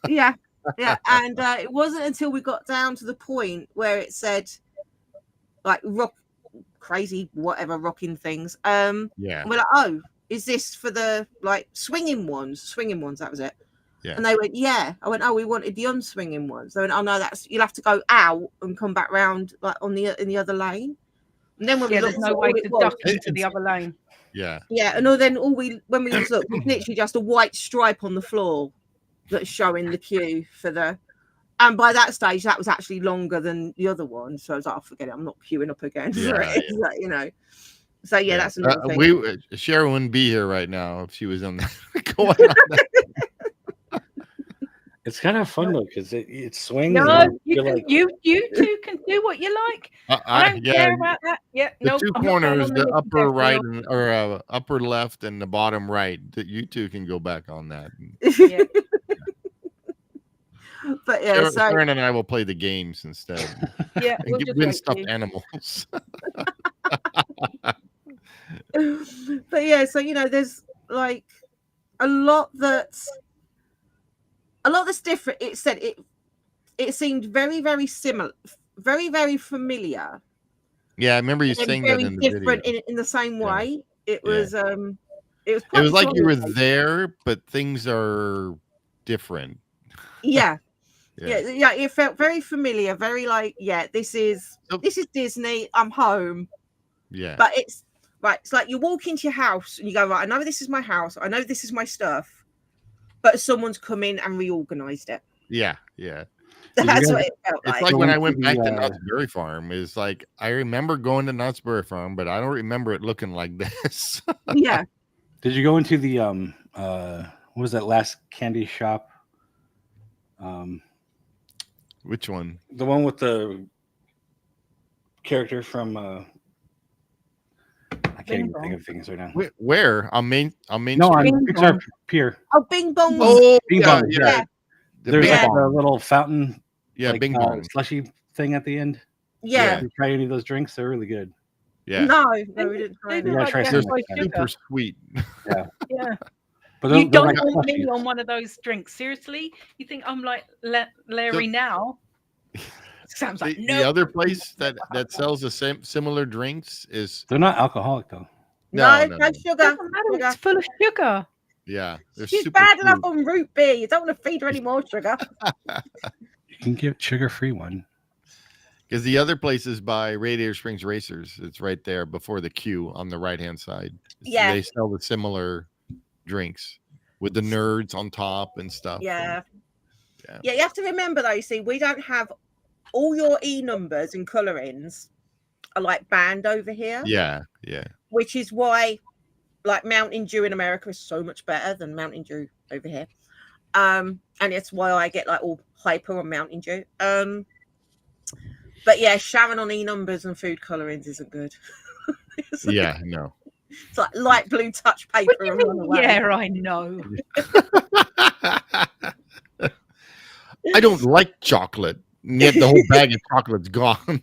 Yeah. Yeah, and it wasn't until we got down to the point where it said like rock crazy whatever rocking things. We're like, oh, is this for the like swinging ones? That was it. Yeah. And they went, yeah. I went, oh, we wanted the unswinging ones. They went, oh no, you'll have to go out and come back round like in the other lane. And then when we looked, there's no way to duck into the other lane. Yeah. Yeah, and when we looked, it was literally just a white stripe on the floor that's showing the queue for the, and by that stage that was actually longer than the other one, so I was like, oh, forget it, I'm not queuing up again for it. Like, so that's another thing. Sharon wouldn't be here right now if she was on that going on that. It's kind of fun though because it swings. No, you two can do what you like. I don't care about that. Yeah, the two corners, the upper right or upper left and the bottom right. That you two can go back on that. Yeah. But yeah, so Sharon and I will play the games instead. Yeah, And we'll get just win wait stuffed for you. animals. but yeah, so there's like a lot that's different. It said it seemed very, very similar, very, very familiar. Yeah, I remember you And saying that very in the video. different in the same Yeah. way. It Yeah. was It was like you were there, but things are different. Yeah. Yeah. Yeah, it felt very familiar, very like, this is Disney, I'm home. Yeah. But it's like you walk into your house and you go, right, I know this is my house, I know this is my stuff, but someone's come in and reorganized it. Yeah, yeah. That's what it felt like. It's like when I went back to Knott's Berry Farm. Is like I remember going to Knott's Berry Farm, but I don't remember it looking like this. Yeah. Did you go into the what was that last candy shop? Which one? The one with the character from I can't even think of things right now. Where? On Main No, Street? on Pixar Pier. Oh, Bing Bong. Oh, Bing yeah, Bong, yeah. There's like a little fountain, yeah, like, Bing Bong slushy thing at the end. Yeah. You try any of those drinks? They're really good. Yeah. No, we didn't try They them. look like They're super sweet. Yeah. Yeah. But You they're don't like want me slushies. on one of those drinks. Seriously? You think I'm like Larry now? Sounds like The no. other place that sells the similar drinks is They're not alcoholic though. No no. sugar. Doesn't matter, it's full of sugar. Yeah, they're She's super bad enough fruit. on root beer. You don't want to feed her any more sugar. You can get sugar-free one. Because the other place is by Radiator Springs Racers. It's right there before the queue on the right-hand side. Yeah. They sell the similar drinks with the nerds on top and stuff. Yeah. Yeah. Yeah, you have to remember though, you see, we don't have all your E numbers and colorings are like banned over here. Yeah, yeah. Which is why like Mountain Dew in America is so much better than Mountain Dew over here. And it's why I get like all hyper on Mountain Dew. But yeah, Sharon on E numbers and food colorings isn't good. Yeah, no. It's like light blue touch paper and run away. Yeah, I know. I don't like chocolate. And yet the whole bag of chocolate's gone.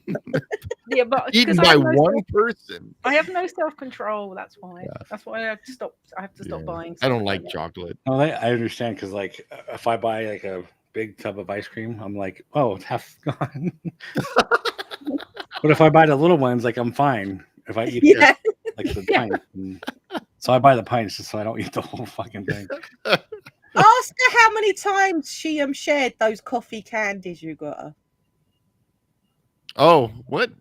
Yeah, but Eaten 'cause by I have no one person. I have no self-control. That's why. That's why I have to stop. I have to stop buying. I don't stuff like that. chocolate. No, I understand because like if I buy like a big tub of ice cream, I'm like, oh, it's half gone. But if I buy the little ones, like I'm fine. If I eat like the pints, so I buy the pints just so I don't eat the whole fucking thing. Ask her how many times she shared those coffee candies you got her. Oh, what?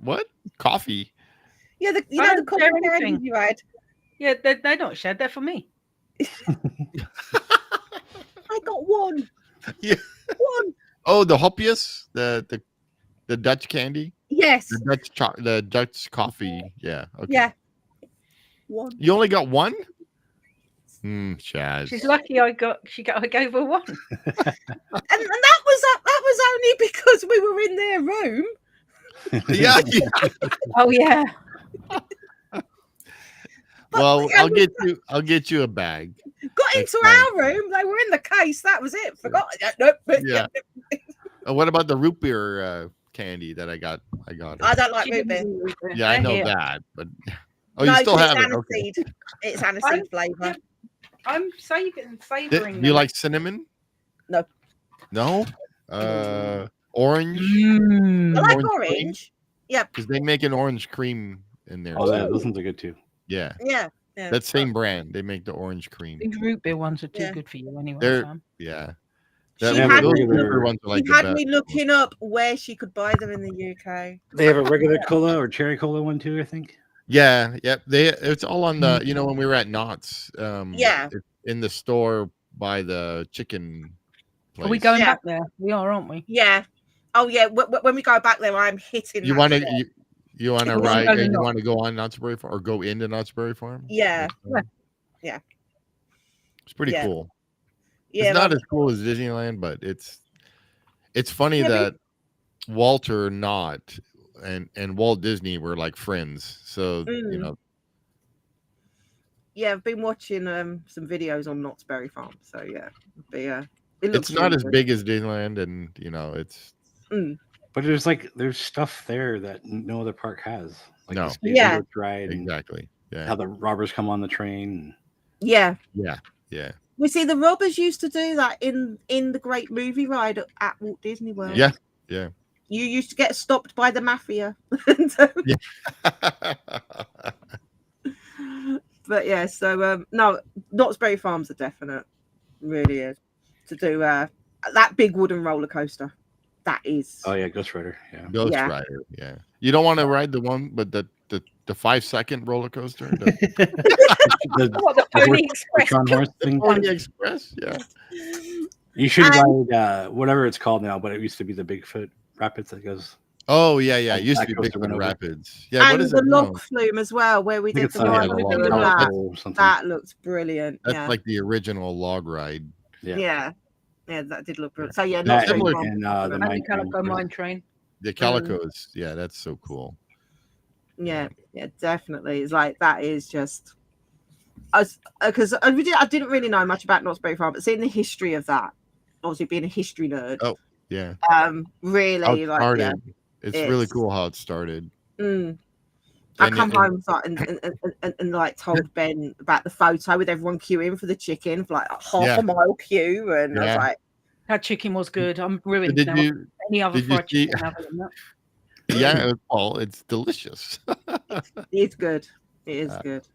Coffee? Yeah, the I don't coffee share candies anything. you had. Yeah, they're not shared. They're for me. I got one. Yeah. One. Oh, the hoppius, the Dutch candy. Yes. The Dutch coffee. Yeah. Okay. Yeah. One. You only got one? Chaz. She's lucky. I gave her one. And that was only because we were in their room. Yeah. Oh yeah. Well, I'll get you a bag. Got That's into fine. our room. They were in the case. That was it. Forgot. Nope. Yeah. What about the root beer candy that I got? I don't like root beer. Yeah, I know Here. that, but No, you still 'cause have it. it's Okay. aniseed. It's aniseed flavour. I'm savoring. Do you like cinnamon? No. No. Orange. I like cream? orange. Yeah. Because they make an orange cream in there. Oh, yeah, those ones are good too. Yeah. Yeah. That same brand. They make the orange cream. These root beer ones are too Yeah. good for you anyway. They're Sam. yeah. She That, had those me- root ones are like She the had best. me looking up where she could buy them in the UK. They have a regular cola or cherry cola one too, I think. Yeah, yep. It's all on the when we were at Knott's. Yeah. It's in the store by the chicken place. Are we going Yeah. back there? We are, aren't we? Yeah. Oh yeah. When we go back there, I'm hitting. You that want to spot. you want to Yeah. ride? No, no, You no. want to go on Knott's Berry Farm or go into Knott's Berry Farm? Yeah. Yeah. It's pretty Yeah. cool. Yeah. It's not like- as cool as Disneyland, but it's funny Yeah, that Walter Knott and Walt Disney were like friends. So you know, Yeah, I've been watching some videos on Knott's Berry Farm. So yeah, but yeah. It looks It's not really as good. big as Disneyland, and it's But there's stuff there that no other park has. Like No. the Space Yeah. Invaders ride and exactly. Yeah. how the robbers come on the train. Yeah. Yeah. We see the robbers used to do that in the Great Movie Ride at Walt Disney World. Yeah. Yeah. You used to get stopped by the mafia. But yeah, so no, Knott's Berry Farm's a definite. Really is. To do that big wooden roller coaster. That is. Oh yeah, Ghost Rider. Yeah. Ghost Yeah. Rider. Yeah. You don't want to ride the one, but the 5-second roller coaster. What, the Pony Express? Tron horse thing. Pony Express. Yeah. You should ride whatever it's called now, but it used to be the Bigfoot Rapids that goes. Oh yeah. It used to be That goes to Bigfoot Renova. Rapids. Yeah. What And is the it now? log flume as well, where we I think did it's the yeah, ride the with long the tower lap. or something. That looks brilliant. That's Yeah. like the original log ride. Yeah, that did look brilliant. So yeah, That not similar- and the And the mine Calico train. Mine Train. The Calicos. Yeah, that's so cool. yeah, definitely. It's like that is just because I didn't really know much about Knott's Berry Farm, but seeing the history of that, obviously being a history nerd, Yeah. really How it like started. It's really it's- cool how it started. I And- come and- home and like told Ben about the photo with everyone queuing for the chicken for like half Yeah. a mile queue, and I was Yeah. like, That chicken was good. I'm ruined Did now. you? Any other did you fried see- chicken other than that? Yeah. It's delicious. it's good. It is Uh, good.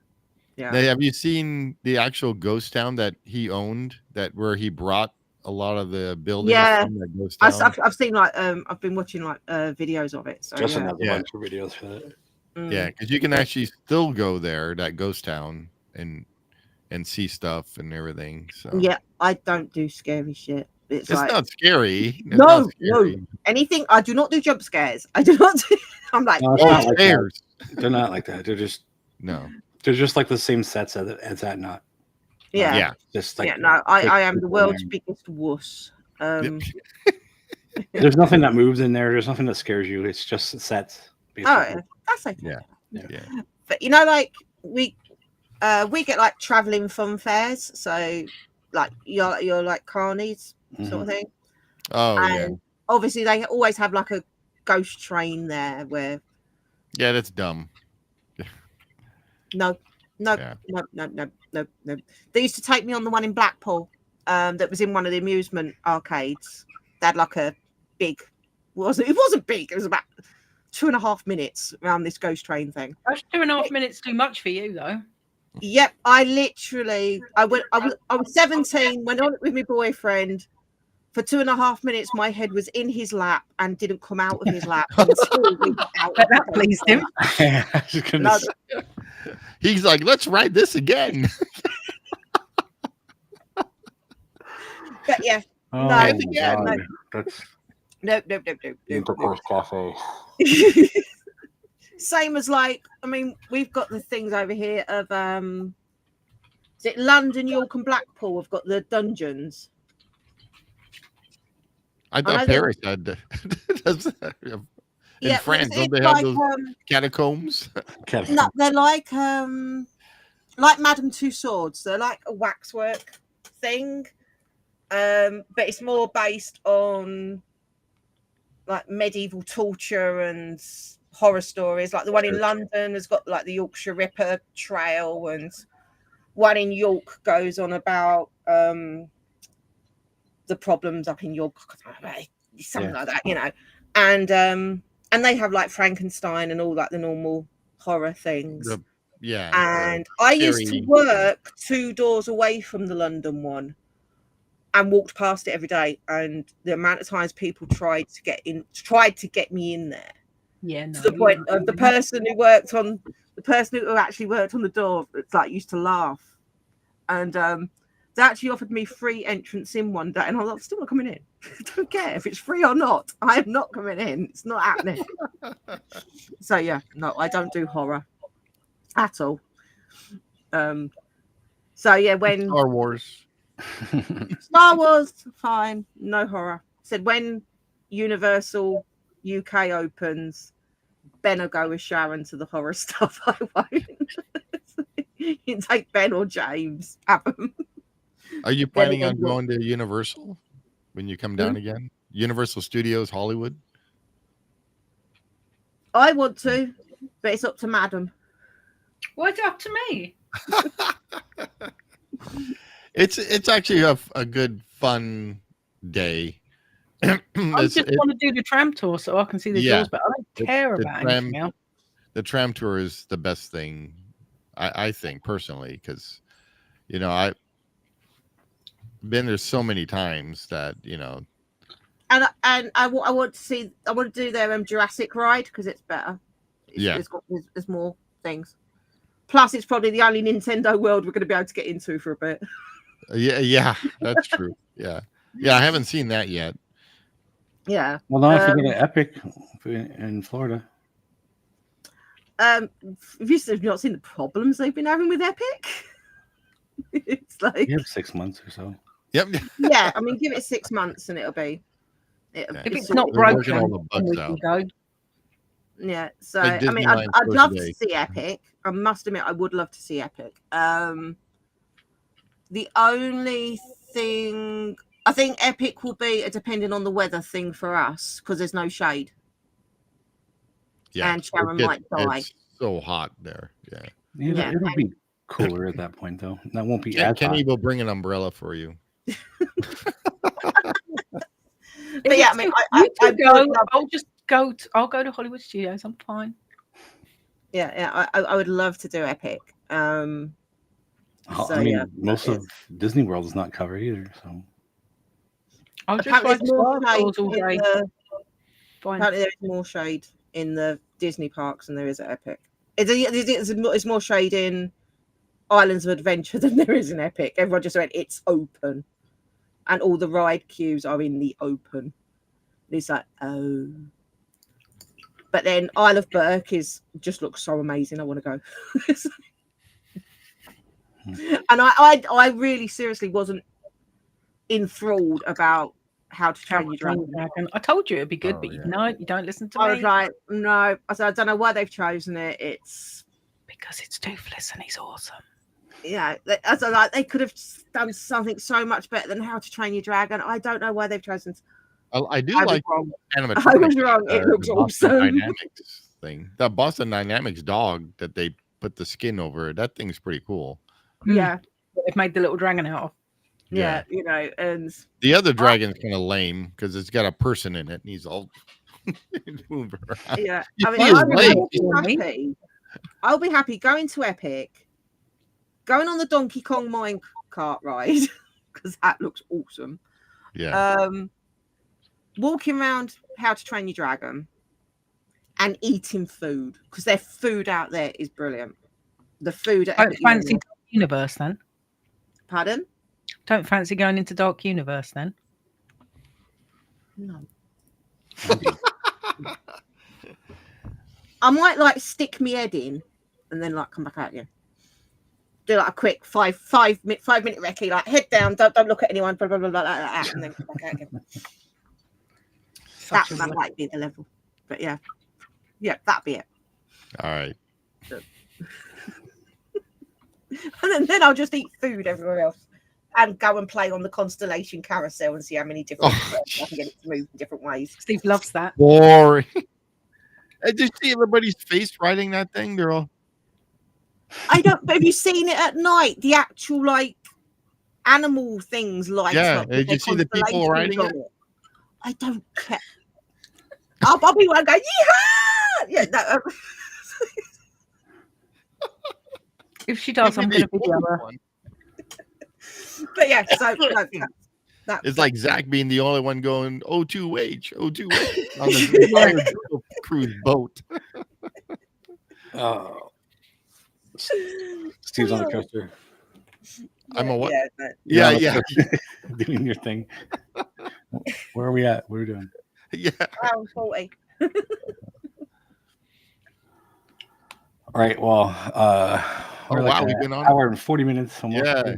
Yeah. Now, have you seen the actual ghost town that he owned? That where he brought a lot of the buildings Yeah. from that ghost town. I've seen like I've been watching like videos of it. So Justin yeah. has a Yeah. bunch of videos for that. Yeah, because you can actually still go there, that ghost town, and see stuff and everything. So Yeah, I don't do scary shit. It's it's like not scary. It's No, not no. scary. anything. I do not do jump scares. I do not do. I'm like, No, it's Oh, not like that. stairs. They're not like that. No. They're just like the same sets as that knot. yeah, Yeah. Just like yeah. No, I am the people world's in biggest wuss. Yep. There's nothing that moves in there. There's nothing that scares you. It's just sets. Basically. Oh, yeah, that's okay. Yeah. Yeah. Yeah. But you know, like we get like traveling fun fairs. So like you're like carnies sort of thing. Oh yeah. And obviously they always have like a ghost train there where Yeah, that's dumb. no. Yeah. They used to take me on the one in Blackpool that was in one of the amusement arcades. They had like a big it wasn't big, it was about 2.5 minutes around this ghost train thing. That's 2.5 minutes too much for you, though. Yep, I was 17, went on it with my boyfriend. For 2.5 minutes, my head was in his lap and didn't come out of his lap until we got out. But that pleased him. I was just gonna No, say- He's like, let's ride this again. but yeah, Oh, No, my yeah, God. no. That's nope. Intercourse Cafe. Same as like, I mean, we've got the things over here of is it London, York, and Blackpool? We've got the dungeons. I know thought that- Paris had in Yeah, France, it's don't they have like, those catacombs? No, they're like Madame Two Swords. They're like a waxwork thing, but it's more based on like medieval torture and horror stories. Like the one in London has got like the Yorkshire Ripper trail, and one in York goes on about the problems up in York, something like that, you know. And they have like Frankenstein and all like the normal horror things. Yeah. And I used to scary- work 2 doors away from the London one and walked past it every day. And the amount of times people tried to get me in there. Yeah, no. To the point of the person who actually worked on the door, it's like used to laugh. And they actually offered me free entrance in one day, and I was like, I'm still not coming in. I don't care if it's free or not. I am not coming in. It's not happening. So yeah, no, I don't do horror at all. So yeah, when Star Wars. Star Wars, fine, no horror. Said when Universal UK opens, Ben will go with Sharon to the horror stuff. I won't. You take Ben or James. Have them. Are you planning on going to Universal? when you come down again? Universal Studios Hollywood. I want to, but it's up to Madam. What's up to me? It's actually a good fun day. I just want to do the tram tour so I can see the doors, but I don't care about anything else. The tram tour is the best thing, I think personally, because I've been there so many times that And I want to do their Jurassic ride because it's better. There's more things. Plus, it's probably the only Nintendo world we're going to be able to get into for a bit. Yeah, that's true. Yeah, I haven't seen that yet. Yeah. Well, now if you go to Epic in Florida. Have you not seen the problems they've been having with Epic? It's like you have 6 months or so. Yep. Yeah, I mean, give it 6 months and it'll be. If it's not broken, we can go. Yeah, so like I mean, I'd love to see Epic. I must admit, I would love to see Epic. The only thing I think Epic will be a depending on the weather thing for us because there's no shade. Yeah, and Sharon might die. It's so hot there. Yeah, it'll be cooler at that point, though. That won't be as Kenny hot. will bring an umbrella for you. But yeah, I mean, I'll go to Hollywood Studios. I'm fine. Yeah, I would love to do Epic. Most of Disney World is not covered either. So I'll just apparently there's more shade in the Disney parks than there is at Epic. It's more shade in Islands of Adventure than there is in Epic. Everyone just went, it's open. And all the ride queues are in the open. It's like, oh. But then Isle of Berk just looks so amazing. I want to go. And I really seriously wasn't enthralled about How to Train Your Dragon. I told you it'd be good, but you don't listen to me. I was like, no. I said, I don't know why they've chosen it. It's because it's Toothless and he's awesome. Yeah, as I like, they could have done something so much better than How to Train Your Dragon. I don't know why they've chosen. I do like animatronics. I was wrong. It looks awesome. Dynamics thing. The Boston Dynamics dog that they put the skin over, that thing's pretty cool. Yeah, they've made the little dragon out of. Yeah, and the other dragon's kind of lame because it's got a person in it, and he's all moving around. Yeah, I mean, I'll be happy going to Epic, going on the Donkey Kong mine cart ride because that looks awesome. Yeah. Walking around How to Train Your Dragon and eating food because their food out there is brilliant. The food at Don't fancy Dark Universe then? Pardon? Don't fancy going into Dark Universe then? No. I might stick me head in and then come back out again. Do a quick five minute recce, head down, don't look at anyone, blah blah blah blah blah, and then come back out again. That might be the level, but yeah, that'd be it. All right. And then I'll just eat food everywhere else and go and play on the Constellation Carousel and see how many different I can get it to move in different ways. Steve loves that. Boring. Did you see everybody's face riding that thing? They're all. Have you seen it at night? The actual animal things Yeah. Did you see the people riding it? I don't care. I'll be one going, yeehaw! Yeah, no. If she does, I'm going to video her. But yeah, so it's like Zach being the only one going O2H on the cruise boat. Oh, Steve's on the coaster. I'm a what? Yeah. Doing your thing. Where are we at? What are we doing? Yeah. Round 40. All right. Well, we've been on hour and 40 minutes. Yeah.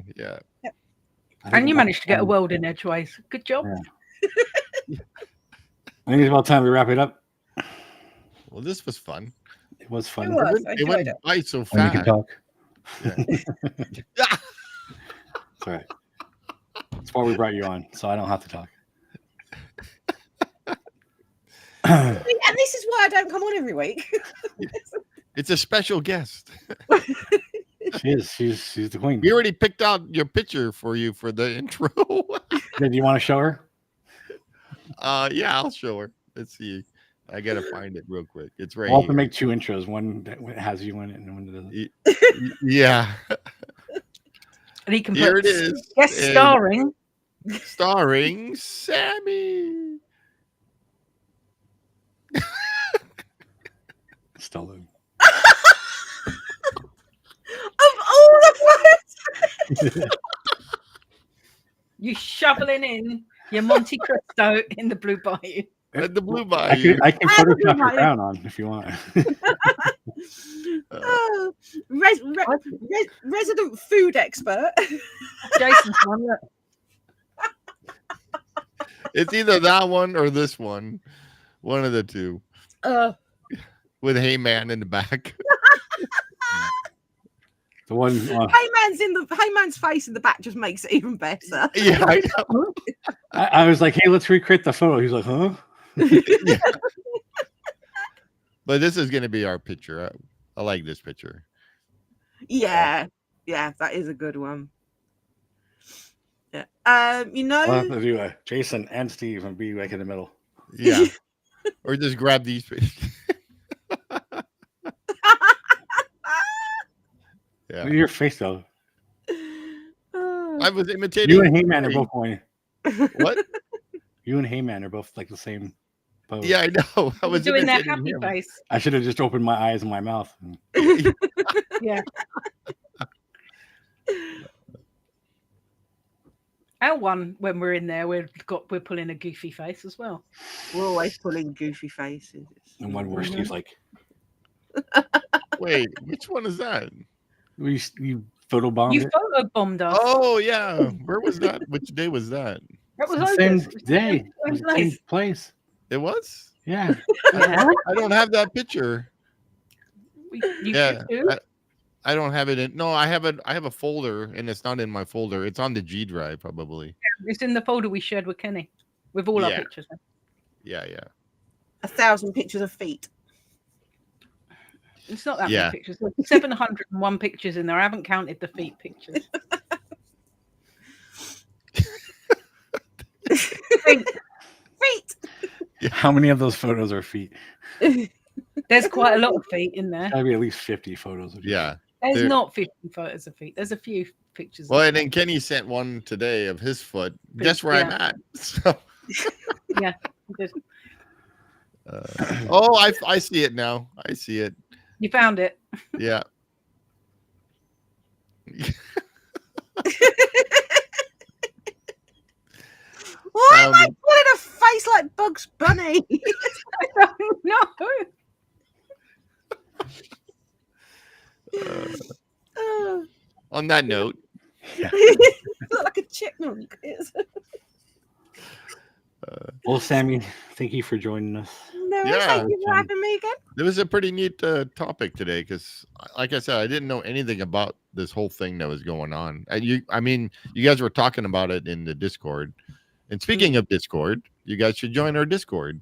And you managed to get a world in edgeways. Good job. Yeah. I think it's about time we wrap it up. Well, this was fun. It was fun. It went by so fast. We can talk. Yeah. That's all right. That's why we brought you on, so I don't have to talk. And this is why I don't come on every week. It's a special guest. She is. She's the queen. We already picked out your picture for you for the intro. Do you want to show her? Yeah, I'll show her. Let's see. I gotta find it real quick. It's right I'll have to here. make 2 intros. One that has you in it, and one that doesn't. Yeah. And he can Here put it is. yes, And starring Sammy. Stallone. Of all the words. you shoveling in your Monte Cristo in the Blue Bayou. At the Blue Bayou. I can Photoshop your crown on if you want. Resident food expert. Jason's one. Look. It's either that one or this one. One of the two. With Heyman in the back. The one Heyman's face in the back just makes it even better. Yeah, I know. I was like, hey, let's recreate the photo. He's like, huh? Yeah. But this is gonna be our picture. I like this picture. Yeah, that is a good one. Yeah, I'll have to do Jason and Steve and be like in the middle. Yeah. Or just grab these pictures. Yeah. Look at your face though. I was imitating. You and Heyman are both going. What? You and Heyman are both like the same pose. Yeah, I know. I was doing that imitating happy him. face. I should have just opened my eyes and my mouth. Yeah. Our one when we're in there, we're pulling a goofy face as well. We're always pulling goofy faces. And one where Steve's like, Wait, which one is that? you photobombed You it? photobombed us. Oh yeah. Where was that? Which day was that? That was It's the same August. day. It was It was the same nice. place. It was? Yeah. Yeah. I don't have that picture. You Yeah. should do. I don't have it in. No, I have a folder, and it's not in my folder. It's on the G drive, probably. It's in the folder we shared with Kenny with all our Yeah. pictures. Yeah. 1,000 pictures of feet. It's not that Yeah. many pictures. There's 701 pictures in there. I haven't counted the feet pictures. Feet. How many of those photos are feet? There's quite a lot of feet in there. Gotta be at least 50 photos of feet. Yeah. There's There- not 50 photos of feet. There's a few pictures. Well, of and then feet. Kenny sent one today of his foot. But, Guess where I'm yeah. at? So, Yeah. he did. oh, I see it now. I see it. You found it. Yeah. Why am I pulling a face like Bugs Bunny? I don't know. On that note, Look like a chipmunk. Well, Sammy, thank you for joining us. No, Yeah. thank you for having me again. it was a pretty neat topic today because, like I said, I didn't know anything about this whole thing that was going on. I mean, you guys were talking about it in the Discord. And speaking of Discord, you guys should join our Discord.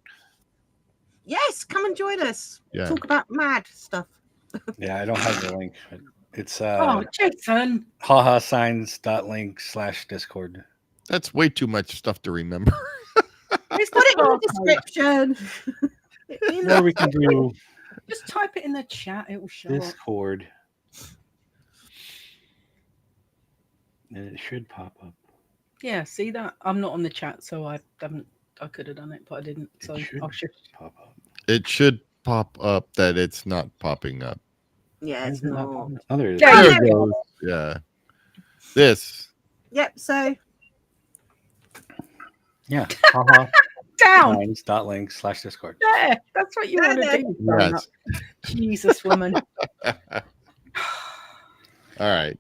Yes, come and join us. Yeah. Talk about mad stuff. Yeah, I don't have the link. It's Oh, Jason. hahasigns.link/Discord. That's way too much stuff to remember. Just put it in the description. Or we can do Just type it in the chat. It will show up. Discord. And it should pop up. Yeah, see that? I'm not on the chat, so I haven't. I could have done it, but I didn't. So should I should. pop up. It should pop up that it's not popping up. Yeah, it's not. Oh, there it is. Yeah, There yeah. it goes. Yeah. This. Yep, so Yeah. Haha. Down. Signs.link/Discord. Yeah, that's what you want to do. Yes. Jesus, woman. All right.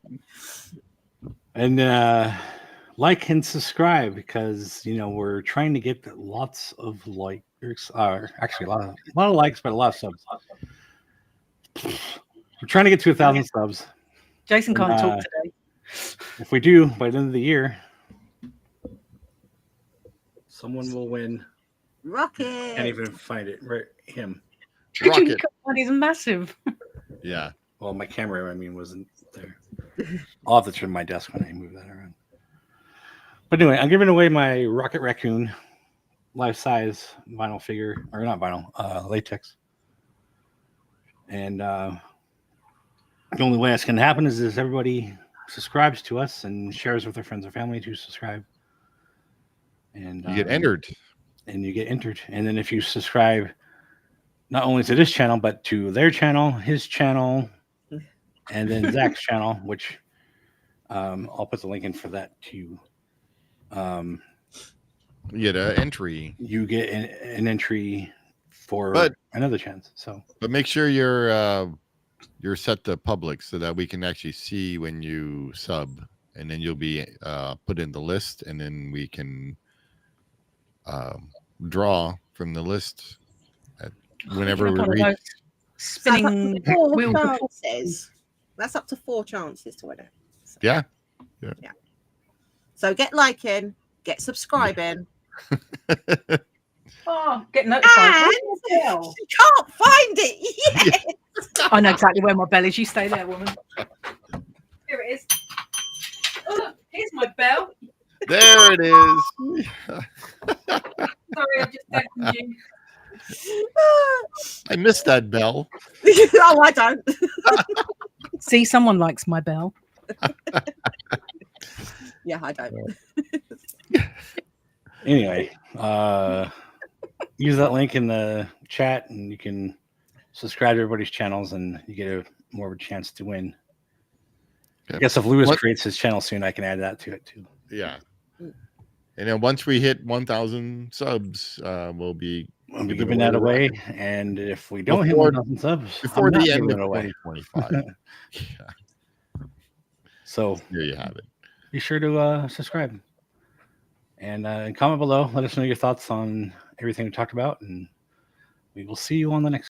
And like and subscribe because we're trying to get lots of likes. Actually, a lot of likes, but a lot of subs. We're trying to get to 1,000 subs. Jason can't talk today. If we do by the end of the year, someone will win Rocket. Can't even find it. Right, him. Rocket. He's massive. Yeah. Well, my camera, I mean, wasn't there. I'll have to turn my desk when I move that around. But anyway, I'm giving away my Rocket Raccoon life-size vinyl figure, or not vinyl, latex. And the only way that's going to happen is if everybody subscribes to us and shares with their friends or family to subscribe. And You get entered. And you get entered. And then if you subscribe not only to this channel, but to their channel, his channel, and then Zach's channel, which I'll put the link in for that too. You get an entry. You get an entry for another chance. But make sure you're set to public so that we can actually see when you sub, and then you'll be put in the list, and then we can draw from the list whenever we reach. Spinning wheel chances. That's up to 4 chances to win it. So. Yeah. So get liking, get subscribing. Oh, get notified. And you can't find it yet. I know exactly where my bell is. You stay there, woman. Here it is. Oh, here's my bell. There it is. Sorry, I just deafened you. I missed that bell. Oh, I don't. See, someone likes my bell. Yeah, I don't. Anyway, use that link in the chat, and you can subscribe to everybody's channels, and you get more of a chance to win. Okay. I guess if Lewis creates his channel soon, I can add that to it too. Yeah. And then once we hit 1,000 subs, we'll be giving that away. And if we don't hit 1,000 subs, before the end of 2025. Yeah. So there you have it. Be sure to subscribe and comment below. Let us know your thoughts on everything we talked about, and we will see you on the next